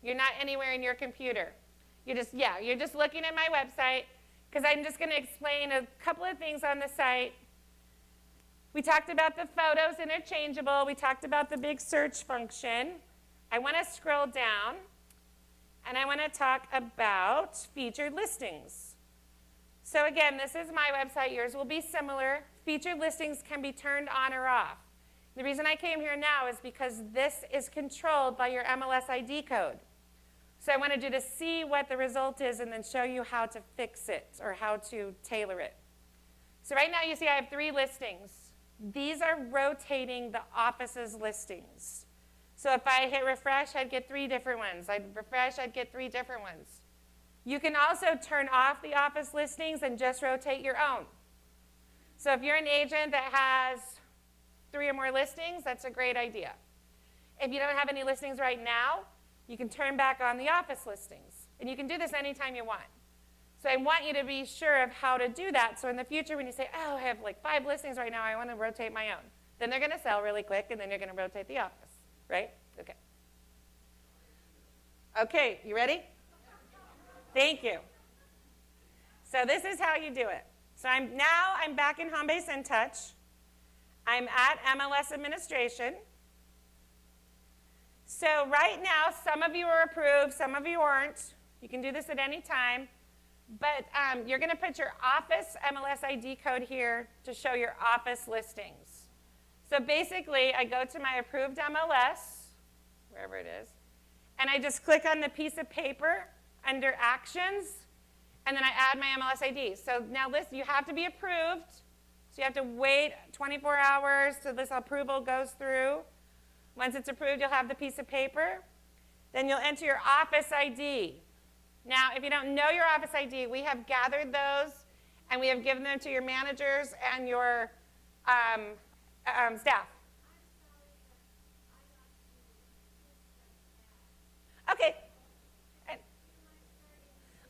You're not anywhere in your computer. You're just looking at my website, because I'm just going to explain a couple of things on the site. We talked about the photos interchangeable. We talked about the big search function. I want to scroll down, and I want to talk about featured listings. So again, this is my website. Yours will be similar. Featured listings can be turned on or off. The reason I came here now is because this is controlled by your MLS ID code. So I wanted you to see what the result is and then show you how to fix it or how to tailor it. So right now you see I have 3 listings. These are rotating the office's listings. So if I hit refresh, I'd get 3 different ones. I'd refresh, I'd get 3 different ones. You can also turn off the office listings and just rotate your own. So if you're an agent that has 3 or more listings, that's a great idea. If you don't have any listings right now, you can turn back on the office listings. And you can do this anytime you want. So I want you to be sure of how to do that. So in the future, when you say, oh, I have like 5 listings right now, I want to rotate my own. Then they're going to sell really quick, and then you're going to rotate the office, right? Okay. Okay, you ready? Thank you. So this is how you do it. So I'm back in Homebase InTouch. I'm at MLS administration. So right now, some of you are approved, some of you aren't. You can do this at any time. But you're going to put your office MLS ID code here to show your office listings. So basically, I go to my approved MLS, wherever it is, and I just click on the piece of paper under Actions, and then I add my MLS ID. So now listen, you have to be approved. So you have to wait 24 hours till this approval goes through. Once it's approved, you'll have the piece of paper. Then you'll enter your office ID. Now, if you don't know your office ID, we have gathered those, and we have given them to your managers and your staff. Okay.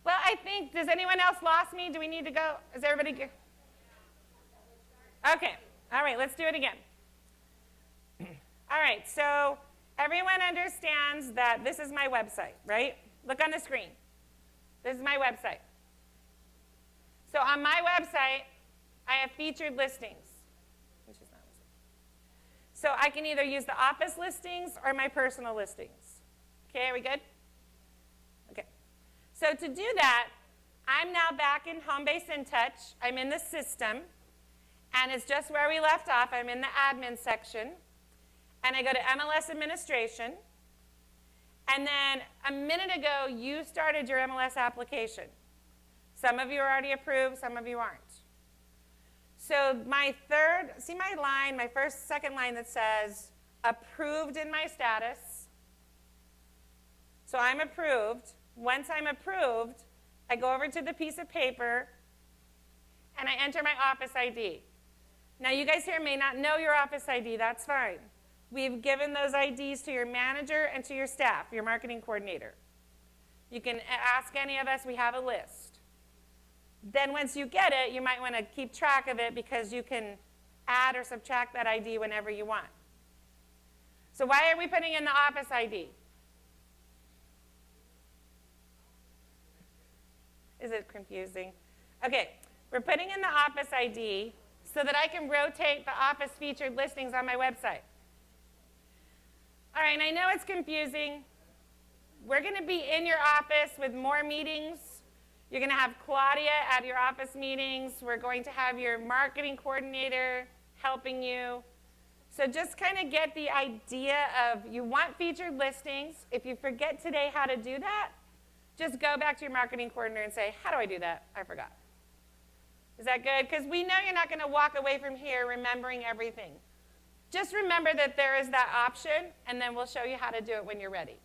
Well, I think, does anyone else lost me? Do we need to go? Is everybody good? Okay. All right, let's do it again. All right, so everyone understands that this is my website, right? Look on the screen. This is my website. So on my website, I have featured listings, which is not listed. So I can either use the office listings or my personal listings. Okay, are we good? Okay. So to do that, I'm now back in Homebase InTouch. I'm in the system, and it's just where we left off. I'm in the admin section, and I go to MLS administration, And then a minute ago, you started your MLS application. Some of you are already approved, some of you aren't. So my third, see my line, my second line that says approved in my status. So I'm approved. Once I'm approved, I go over to the piece of paper and I enter my office ID. Now you guys here may not know your office ID, that's fine. We've given those IDs to your manager and to your staff, your marketing coordinator. You can ask any of us, we have a list. Then once you get it, you might want to keep track of it because you can add or subtract that ID whenever you want. So why are we putting in the office ID? Is it confusing? Okay, we're putting in the office ID so that I can rotate the office featured listings on my website. All right, and I know it's confusing. We're going to be in your office with more meetings. You're going to have Claudia at your office meetings. We're going to have your marketing coordinator helping you. So just kind of get the idea of you want featured listings. If you forget today how to do that, just go back to your marketing coordinator and say, how do I do that? I forgot. Is that good? Because we know you're not going to walk away from here remembering everything. Just remember that there is that option, and then we'll show you how to do it when you're ready.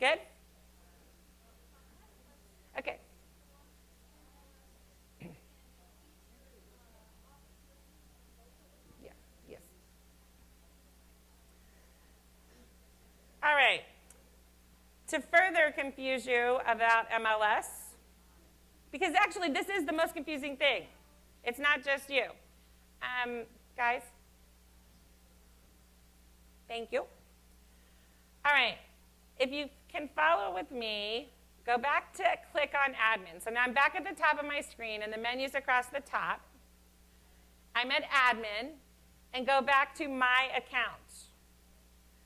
Good? Okay. Yeah, yes. All right. To further confuse you about MLS, because actually this is the most confusing thing. It's not just you. Guys? Thank you. All right. If you can follow with me, go back to click on admin. So now I'm back at the top of my screen and the menu's across the top. I'm at admin and go back to my account.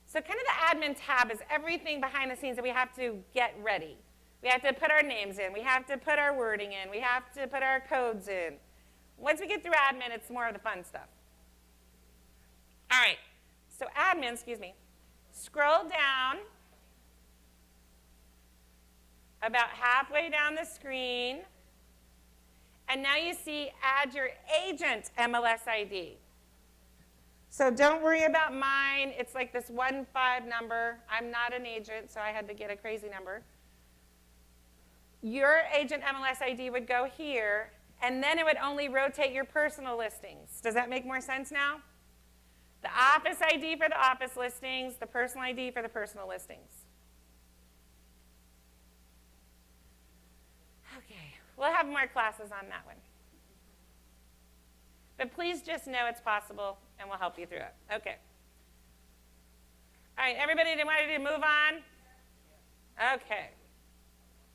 So kind of the admin tab is everything behind the scenes that we have to get ready. We have to put our names in. We have to put our wording in. We have to put our codes in. Once we get through admin, it's more of the fun stuff. All right. So admin, scroll down about halfway down the screen, and now you see add your agent MLS ID. So don't worry about mine. It's like this 15 number. I'm not an agent, so I had to get a crazy number. Your agent MLS ID would go here, and then it would only rotate your personal listings. Does that make more sense now? The office ID for the office listings, the personal ID for the personal listings. Okay, we'll have more classes on that one. But please just know it's possible, and we'll help you through it. Okay. All right, everybody ready to move on? Okay.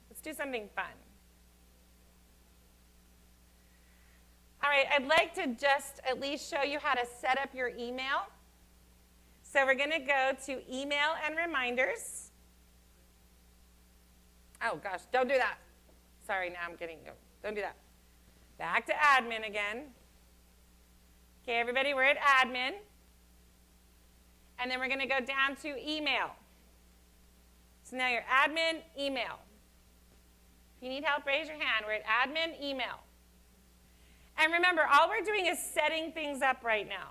Let's do something fun. All right, I'd like to just at least show you how to set up your email. So we're going to go to email and reminders. Oh, gosh, don't do that. Sorry, now I'm getting, don't do that. Back to admin again. Okay, everybody, we're at admin. And then we're going to go down to email. So now you're admin, email. If you need help, raise your hand. We're at admin, email. And remember, all we're doing is setting things up right now.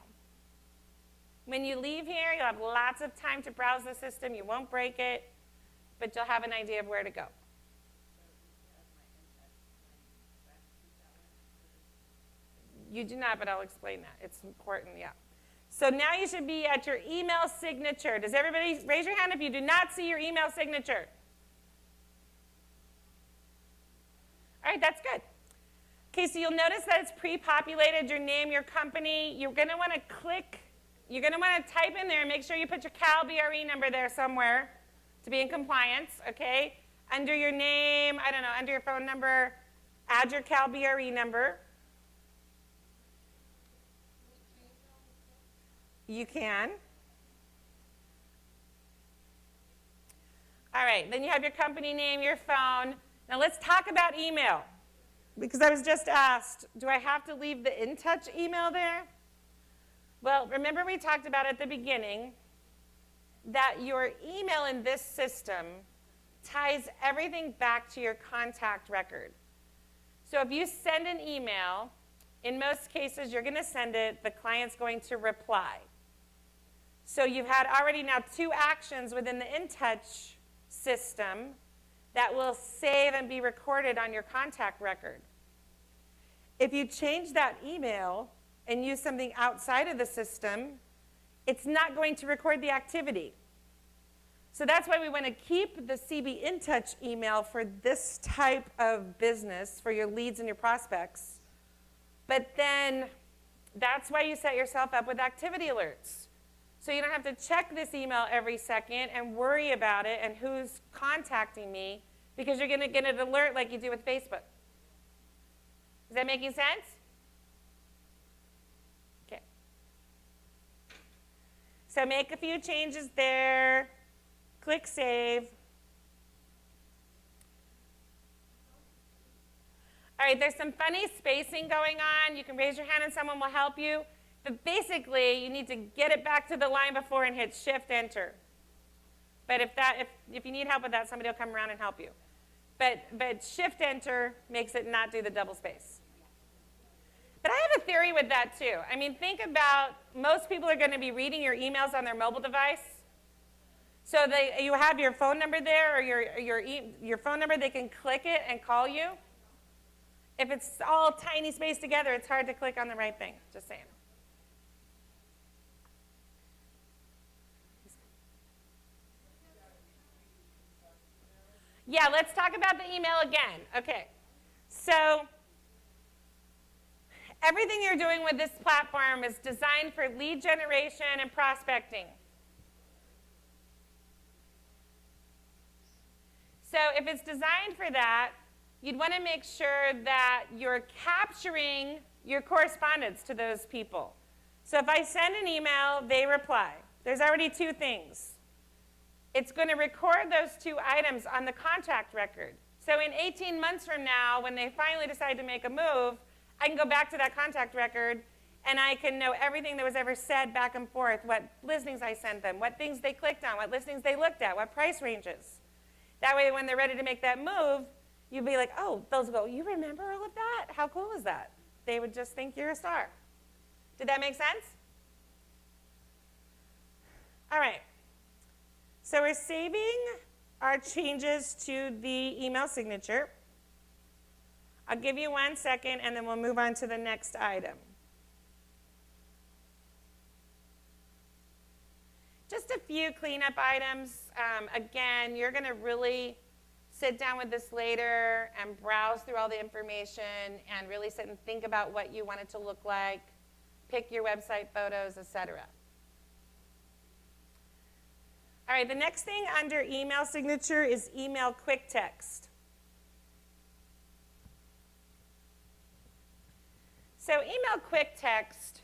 When you leave here, you'll have lots of time to browse the system. You won't break it, but you'll have an idea of where to go. You do not, but I'll explain that. It's important, yeah. So now you should be at your email signature. Does everybody raise your hand if you do not see your email signature? All right, that's good. Okay, so you'll notice that it's pre-populated, your name, your company. You're going to want to click, you're going to want to type in there and make sure you put your Cal BRE number there somewhere to be in compliance, okay? Under your name, I don't know, under your phone number, add your Cal BRE number. You can. All right, then you have your company name, your phone. Now let's talk about email. Because I was just asked, do I have to leave the InTouch email there? Well, remember we talked about at the beginning that your email in this system ties everything back to your contact record. So if you send an email, in most cases you're going to send it, the client's going to reply. So you've had already now 2 actions within the InTouch system that will save and be recorded on your contact record. If you change that email and use something outside of the system, it's not going to record the activity. So that's why we want to keep the CB InTouch email for this type of business, for your leads and your prospects. But then that's why you set yourself up with activity alerts. So you don't have to check this email every second and worry about it and who's contacting me, because you're going to get an alert like you do with Facebook. Is that making sense? Okay. So make a few changes there. Click Save. All right, there's some funny spacing going on. You can raise your hand and someone will help you. But basically, you need to get it back to the line before and hit Shift-Enter. But if you need help with that, somebody will come around and help you. But Shift-Enter makes it not do the double space. But I have a theory with that, too. I mean, think about most people are going to be reading your emails on their mobile device. So you have your phone number there, or your phone number, they can click it and call you. If it's all tiny spaced together, it's hard to click on the right thing. Just saying. Yeah, let's talk about the email again. Okay. So everything you're doing with this platform is designed for lead generation and prospecting. So if it's designed for that, you'd want to make sure that you're capturing your correspondence to those people. So if I send an email, they reply. There's already 2 things. It's going to record those 2 items on the contact record. So in 18 months from now, when they finally decide to make a move, I can go back to that contact record, and I can know everything that was ever said back and forth, what listings I sent them, what things they clicked on, what listings they looked at, what price ranges. That way, when they're ready to make that move, you'd be like, oh, they'll go, you remember all of that? How cool is that? They would just think you're a star. Did that make sense? All right. So we're saving our changes to the email signature. I'll give you 1 second, and then we'll move on to the next item. Just a few cleanup items. Again, you're going to really sit down with this later and browse through all the information and really sit and think about what you want it to look like, pick your website photos, etc. All right, the next thing under email signature is email quick text. So email quick text,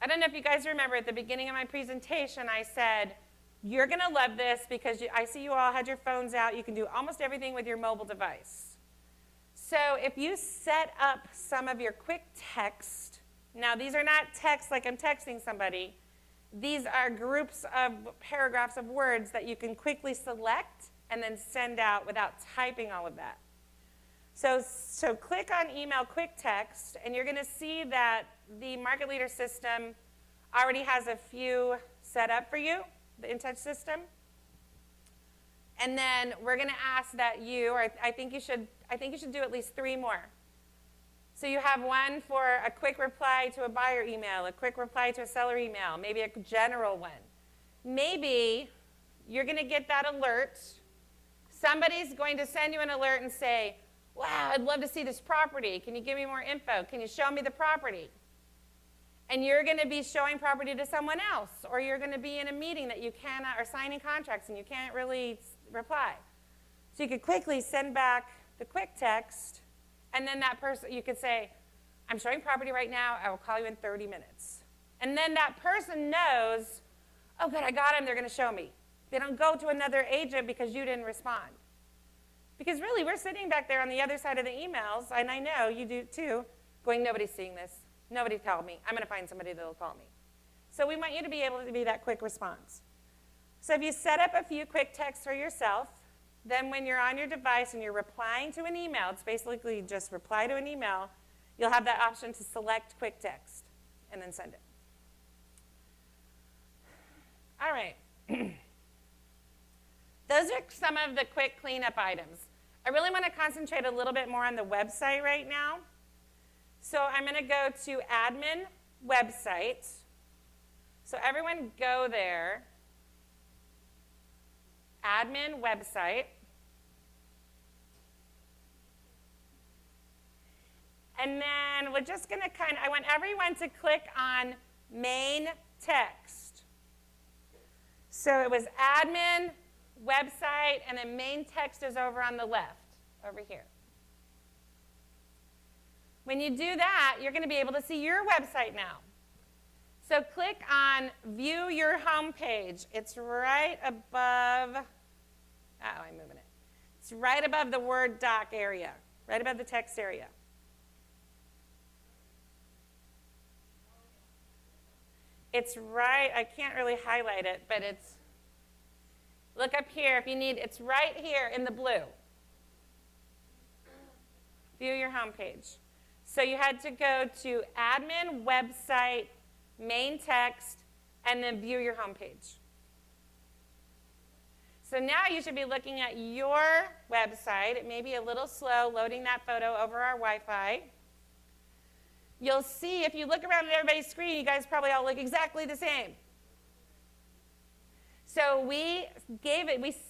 I don't know if you guys remember at the beginning of my presentation, I said, you're going to love this because I see you all had your phones out. You can do almost everything with your mobile device. So if you set up some of your quick text, now these are not text like I'm texting somebody. These are groups of paragraphs of words that you can quickly select and then send out without typing all of that. So click on email quick text, and you're going to see that the Market Leader system already has a few set up for you, the InTouch system. And then we're going to ask that you, or I think you should do at least 3 more. So you have one for a quick reply to a buyer email, a quick reply to a seller email, maybe a general one. Maybe you're going to get that alert. Somebody's going to send you an alert and say, wow, I'd love to see this property. Can you give me more info? Can you show me the property? And you're going to be showing property to someone else, or you're going to be in a meeting that you cannot, or signing contracts and you can't really reply. So you could quickly send back the quick text, and then that person, you could say, I'm showing property right now. I will call you in 30 minutes. And then that person knows, oh, good, I got them. They're going to show me. They don't go to another agent because you didn't respond. Because really, we're sitting back there on the other side of the emails, and I know you do too, going, nobody's seeing this. Nobody called me. I'm going to find somebody that will call me. So we want you to be able to be that quick response. So if you set up a few quick texts for yourself, then when you're on your device and you're replying to an email, it's basically just reply to an email, you'll have that option to select quick text and then send it. All right. Those are some of the quick cleanup items. I really want to concentrate a little bit more on the website right now. So I'm going to go to admin website. So everyone go there. Admin website. And then we're just going to I want everyone to click on main text. So it was admin website, and then main text is over on the left, over here. When you do that, you're going to be able to see your website now. So click on View Your Home Page. It's right above, I'm moving it. It's right above the Word doc area, right above the text area. It's right, I can't really highlight it, but it's, look up here if you need, it's right here in the blue. View your home page. So you had to go to admin, website, main text, and then view your home page. So now you should be looking at your website. It may be a little slow loading that photo over our Wi-Fi. You'll see, if you look around at everybody's screen, you guys probably all look exactly the same. So we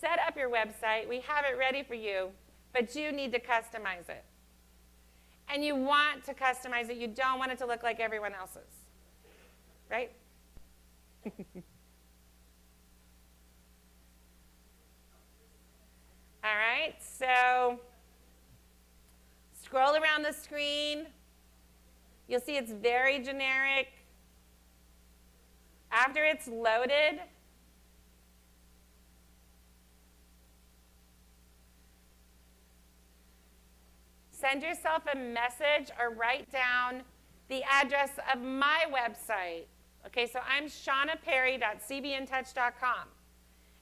set up your website, we have it ready for you, but you need to customize it. And you want to customize it. You don't want it to look like everyone else's, right? All right, so scroll around the screen. You'll see it's very generic. After it's loaded, send yourself a message or write down the address of my website. Okay, so I'm shaunaperry.cbintouch.com.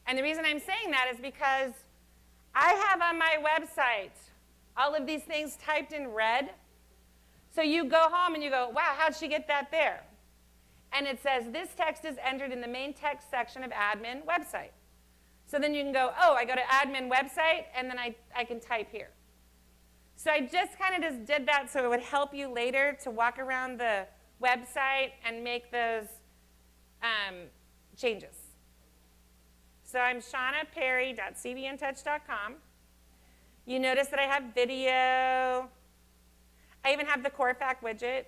And the reason I'm saying that is because I have on my website all of these things typed in red. So you go home and you go, wow, how'd she get that there? And it says, this text is entered in the main text section of admin website. So then you can go, oh, I go to admin website, and then I can type here. So I just did that so it would help you later to walk around the website and make those changes. So I'm shaunaperry.cbintouch.com. You notice that I have video. I even have the core fact widget.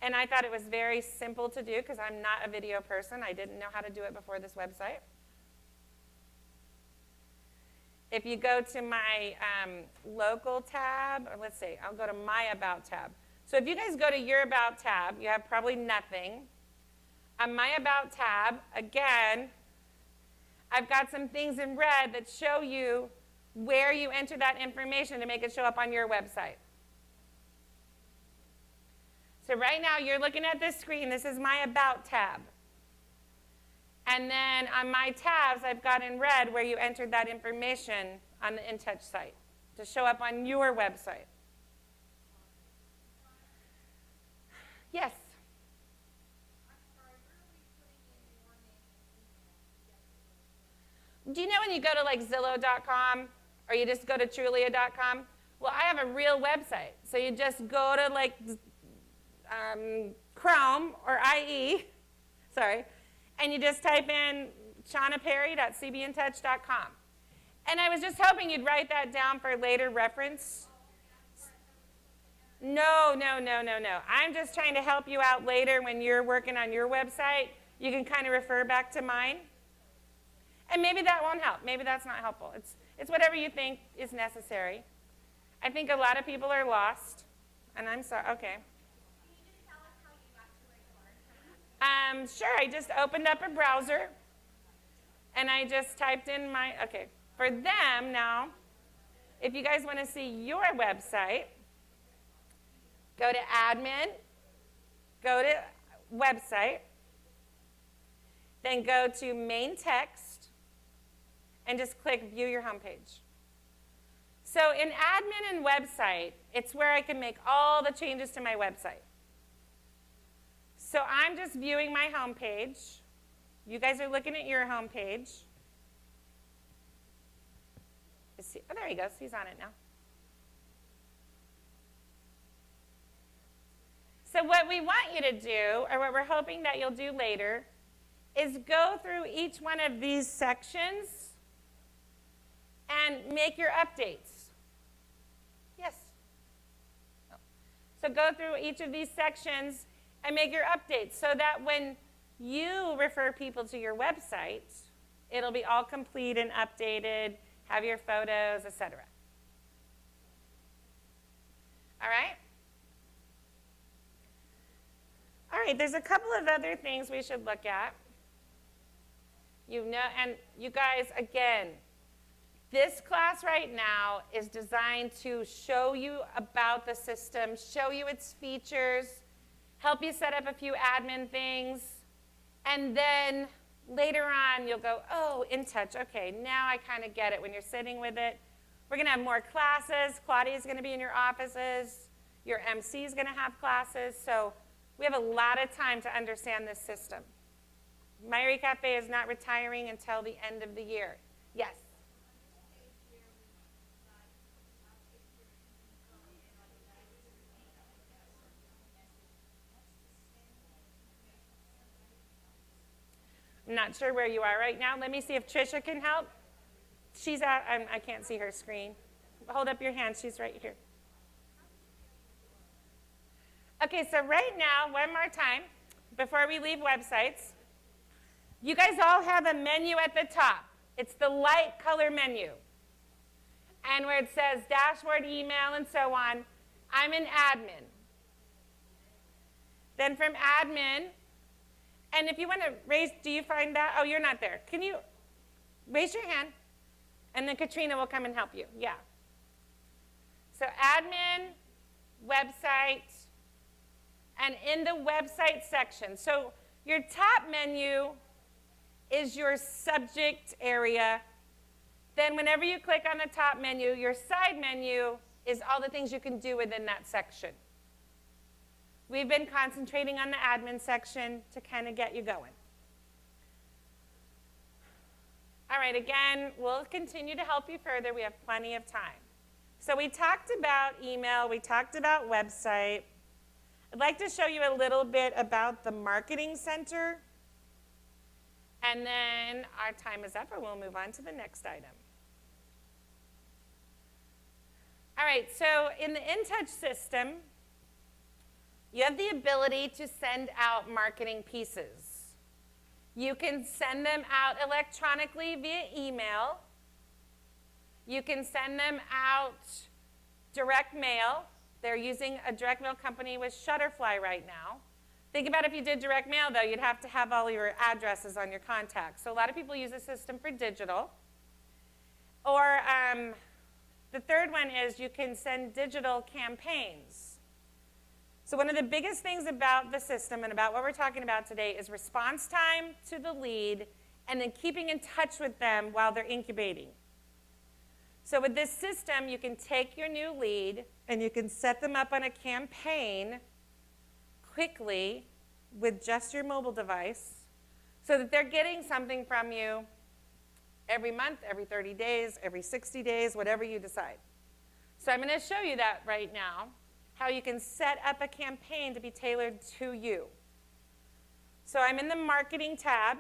And I thought it was very simple to do because I'm not a video person. I didn't know how to do it before this website. If you go to my local tab, or let's see, I'll go to my About tab. So if you guys go to your About tab, you have probably nothing. On my About tab, again, I've got some things in red that show you where you enter that information to make it show up on your website. So right now, you're looking at this screen. This is my About tab. And then on my tabs, I've got in red where you entered that information on the InTouch site to show up on your website. Yes? Do you know when you go to like Zillow.com or you just go to Trulia.com? Well, I have a real website. So you just go to like Chrome or IE, and you just type in shaunaperry.cbintouch.com. And I was just hoping you'd write that down for later reference. No. I'm just trying to help you out later when you're working on your website. You can kind of refer back to mine. And maybe that won't help. Maybe that's not helpful. It's whatever you think is necessary. I think a lot of people are lost. And I'm sorry. Okay. Sure, I just opened up a browser, and I just typed in okay. For them now, if you guys want to see your website, go to admin, go to website, Then go to main text and just click view your homepage. So in admin and website, it's where I can make all the changes to my website. So I'm just viewing my homepage. You guys are looking at your homepage. Oh, there he goes. He's on it now. So what we want you to do, or what we're hoping that you'll do later, is go through each one of these sections and make your updates. Yes? No. So go through each of these sections and make your updates so that when you refer people to your website, it'll be all complete and updated, have your photos, etc. All right? All right, there's a couple of other things we should look at. And you guys, again, this class right now is designed to show you about the system, show you its features, help you set up a few admin things, and then later on you'll go, oh, InTouch, okay, now I kind of get it when you're sitting with it. We're going to have more classes. Claudia's going to be in your offices. Your MC is going to have classes. So we have a lot of time to understand this system. Myri Cafe is not retiring until the end of the year. Yes? I'm not sure where you are right now. Let me see if Trisha can help. She's out. I can't see her screen. Hold up your hand. She's right here. Okay, so right now, one more time, before we leave websites, you guys all have a menu at the top. It's the light color menu. And where it says dashboard, email, and so on, I'm in admin. Then from admin, and if you want to raise, do you find that? Oh, you're not there. Can you raise your hand? And then Katrina will come and help you. Yeah. So admin, website, and in the website section. So your top menu is your subject area. Then whenever you click on the top menu, your side menu is all the things you can do within that section. We've been concentrating on the admin section to kind of get you going. All right, again, we'll continue to help you further. We have plenty of time. So we talked about email. We talked about website. I'd like to show you a little bit about the Marketing Center. And then our time is up, and we'll move on to the next item. All right, so in the InTouch system, you have the ability to send out marketing pieces. You can send them out electronically via email. You can send them out direct mail. They're using a direct mail company with Shutterfly right now. Think about if you did direct mail, though, you'd have to have all your addresses on your contacts. So a lot of people use the system for digital. Or the third one is you can send digital campaigns. So one of the biggest things about the system and about what we're talking about today is response time to the lead and then keeping in touch with them while they're incubating. So with this system, you can take your new lead and you can set them up on a campaign quickly with just your mobile device so that they're getting something from you every month, every 30 days, every 60 days, whatever you decide. So I'm going to show you that right now, how you can set up a campaign to be tailored to you. So I'm in the Marketing tab,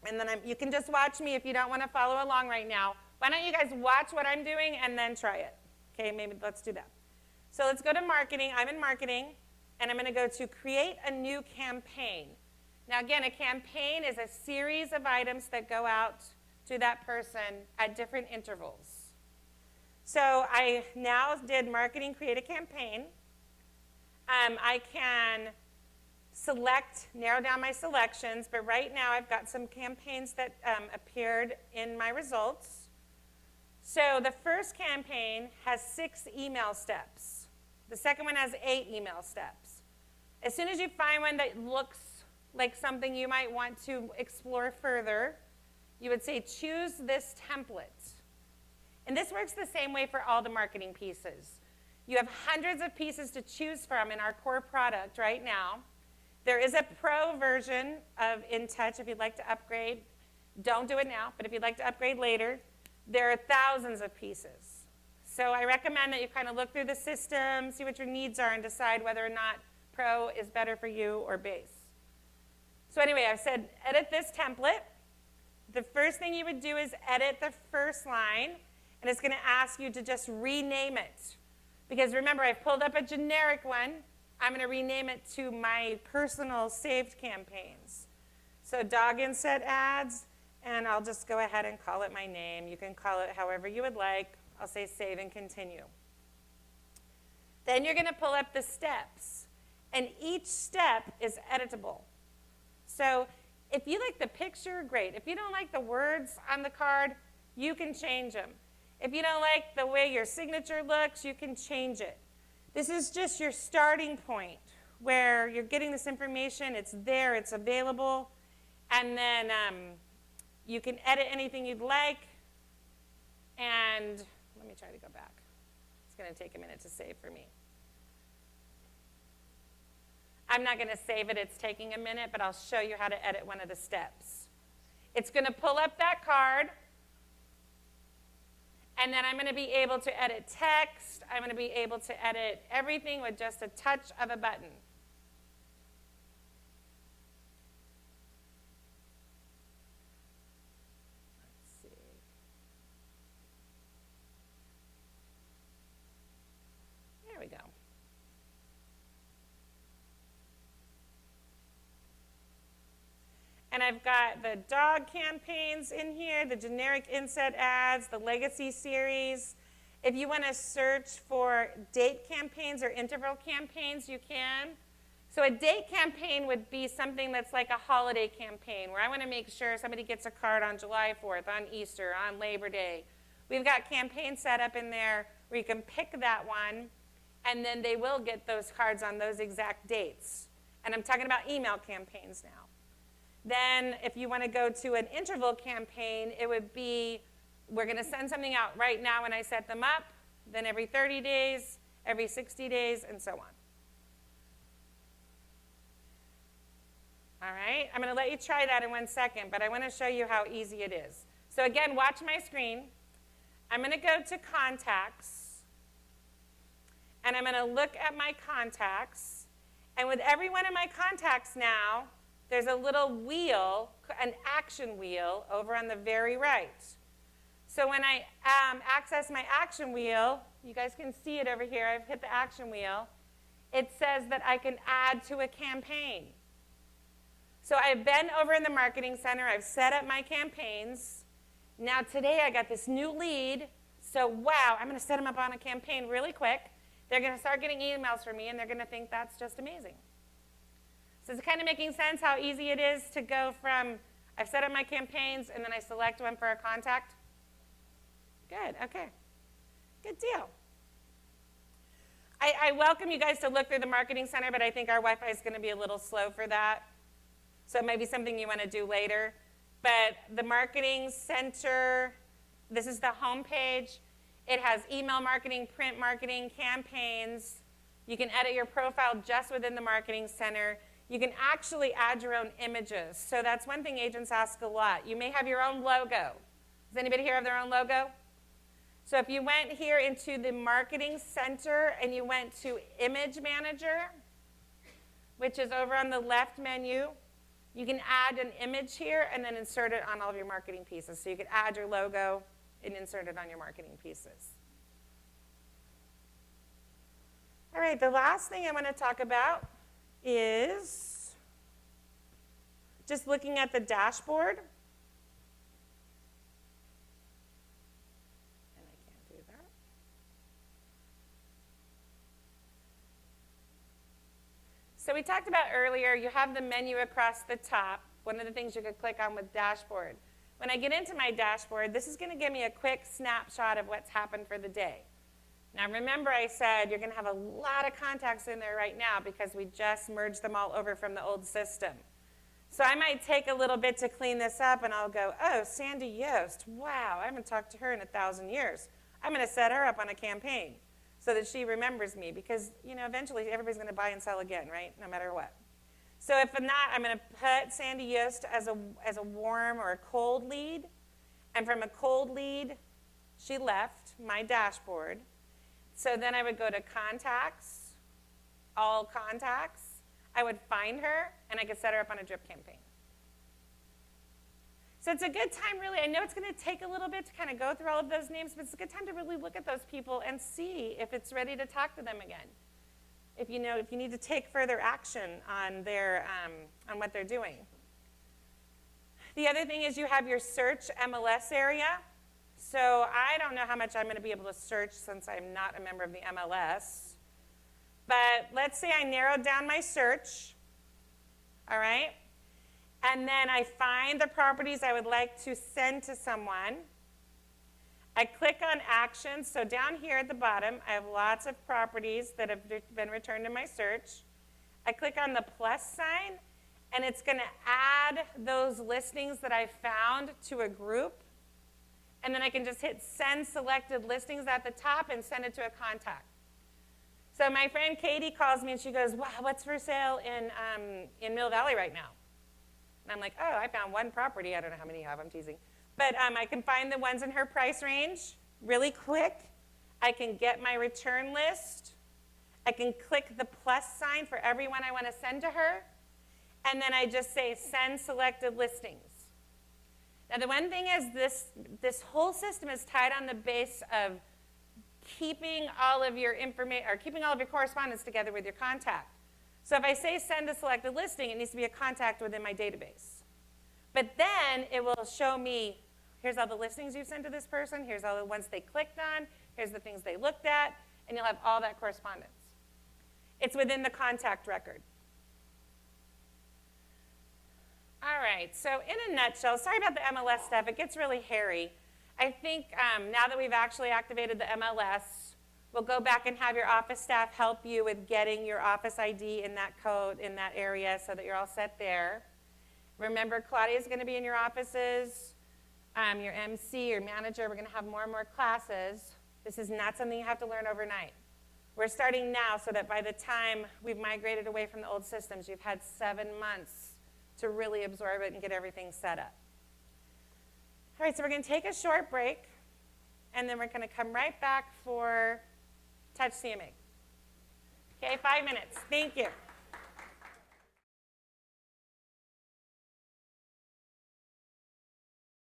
and then you can just watch me if you don't want to follow along right now. Why don't you guys watch what I'm doing and then try it? Okay, maybe let's do that. So let's go to Marketing. I'm in Marketing, and I'm going to go to Create a New Campaign. Now again, a campaign is a series of items that go out to that person at different intervals. So I now did Marketing, Create a Campaign. I can narrow down my selections, but right now I've got some campaigns that appeared in my results. So the first campaign has 6 email steps. The second one has 8 email steps. As soon as you find one that looks like something you might want to explore further, you would say choose this template. And this works the same way for all the marketing pieces. You have hundreds of pieces to choose from in our core product right now. There is a pro version of InTouch if you'd like to upgrade. Don't do it now, but if you'd like to upgrade later, there are thousands of pieces. So I recommend that you kind of look through the system, see what your needs are, and decide whether or not pro is better for you or base. So anyway, I've said edit this template. The first thing you would do is edit the first line, and it's going to ask you to just rename it. Because remember, I've pulled up a generic one. I'm going to rename it to my personal saved campaigns. So dog inset ads, and I'll just go ahead and call it my name. You can call it however you would like. I'll say save and continue. Then you're going to pull up the steps, and each step is editable. So if you like the picture, great. If you don't like the words on the card, you can change them. If you don't like the way your signature looks, you can change it. This is just your starting point where you're getting this information. It's there. It's available. And then you can edit anything you'd like. And let me try to go back. It's going to take a minute to save for me. I'm not going to save it. It's taking a minute, but I'll show you how to edit one of the steps. It's going to pull up that card. And then I'm going to be able to edit text. I'm going to be able to edit everything with just a touch of a button. Let's see. There we go. And I've got the dog campaigns in here, the generic inset ads, the legacy series. If you want to search for date campaigns or interval campaigns, you can. So a date campaign would be something that's like a holiday campaign where I want to make sure somebody gets a card on July 4th, on Easter, on Labor Day. We've got campaigns set up in there where you can pick that one, and then they will get those cards on those exact dates. And I'm talking about email campaigns now. Then if you want to go to an interval campaign, it would be, we're going to send something out right now when I set them up, then every 30 days, every 60 days, and so on. All right, I'm going to let you try that in 1 second, but I want to show you how easy it is. So again, watch my screen. I'm going to go to contacts, and I'm going to look at my contacts. And with every one of my contacts now, there's a little wheel, an action wheel, over on the very right. So when I access my action wheel, you guys can see it over here. I've hit the action wheel. It says that I can add to a campaign. So I've been over in the Marketing Center. I've set up my campaigns. Now today I got this new lead. So wow, I'm going to set them up on a campaign really quick. They're going to start getting emails from me, and they're going to think that's just amazing. So is it kind of making sense how easy it is to go from I've set up my campaigns and then I select one for a contact? Good, okay. Good deal. I welcome you guys to look through the Marketing Center, but I think our Wi-Fi is going to be a little slow for that. So it might be something you want to do later. But the Marketing Center, this is the home page. It has email marketing, print marketing, campaigns. You can edit your profile just within the Marketing Center. You can actually add your own images. So that's one thing agents ask a lot. You may have your own logo. Does anybody here have their own logo? So if you went here into the Marketing Center and you went to Image Manager, which is over on the left menu, you can add an image here and then insert it on all of your marketing pieces. So you could add your logo and insert it on your marketing pieces. All right, the last thing I want to talk about is just looking at the dashboard. And I can't do that. So we talked about earlier, you have the menu across the top. One of the things you could click on with dashboard. When I get into my dashboard, this is going to give me a quick snapshot of what's happened for the day. Now remember I said you're going to have a lot of contacts in there right now because we just merged them all over from the old system. So I might take a little bit to clean this up, and I'll go, oh, Sandy Yost, wow, I haven't talked to her in 1,000 years. I'm going to set her up on a campaign so that she remembers me, because, you know, eventually everybody's going to buy and sell again, right, no matter what. So if I'm not, I'm going to put Sandy Yost as a warm or a cold lead, and from a cold lead, she left my dashboard. So then I would go to contacts, all contacts. I would find her, and I could set her up on a drip campaign. So it's a good time, really. I know it's going to take a little bit to kind of go through all of those names, but it's a good time to really look at those people and see if it's ready to talk to them again. If you need to take further action on on what they're doing. The other thing is you have your search MLS area. So I don't know how much I'm going to be able to search since I'm not a member of the MLS. But let's say I narrowed down my search, all right? And then I find the properties I would like to send to someone. I click on actions. So down here at the bottom, I have lots of properties that have been returned in my search. I click on the plus sign, and it's going to add those listings that I found to a group. And then I can just hit send selected listings at the top and send it to a contact. So my friend Katie calls me and she goes, wow, what's for sale in Mill Valley right now? And I'm like, oh, I found one property. I don't know how many you have. I'm teasing. But I can find the ones in her price range really quick. I can get my return list. I can click the plus sign for everyone I want to send to her. And then I just say send selected listings. Now, the one thing is this whole system is tied on the base of keeping all of your information, or keeping all of your correspondence together with your contact. So if I say send a selected listing, it needs to be a contact within my database. But then it will show me, here's all the listings you've sent to this person, here's all the ones they clicked on, here's the things they looked at, and you'll have all that correspondence. It's within the contact record. All right, so in a nutshell, sorry about the MLS stuff, it gets really hairy. I think now that we've actually activated the MLS, we'll go back and have your office staff help you with getting your office ID in that code, in that area, so that you're all set there. Remember, Claudia is going to be in your offices, your MC, your manager. We're going to have more and more classes. This is not something you have to learn overnight. We're starting now so that by the time we've migrated away from the old systems, you've had 7 months to really absorb it and get everything set up. All right, so we're going to take a short break, and then we're going to come right back for Touch CMA. Okay, 5 minutes. Thank you.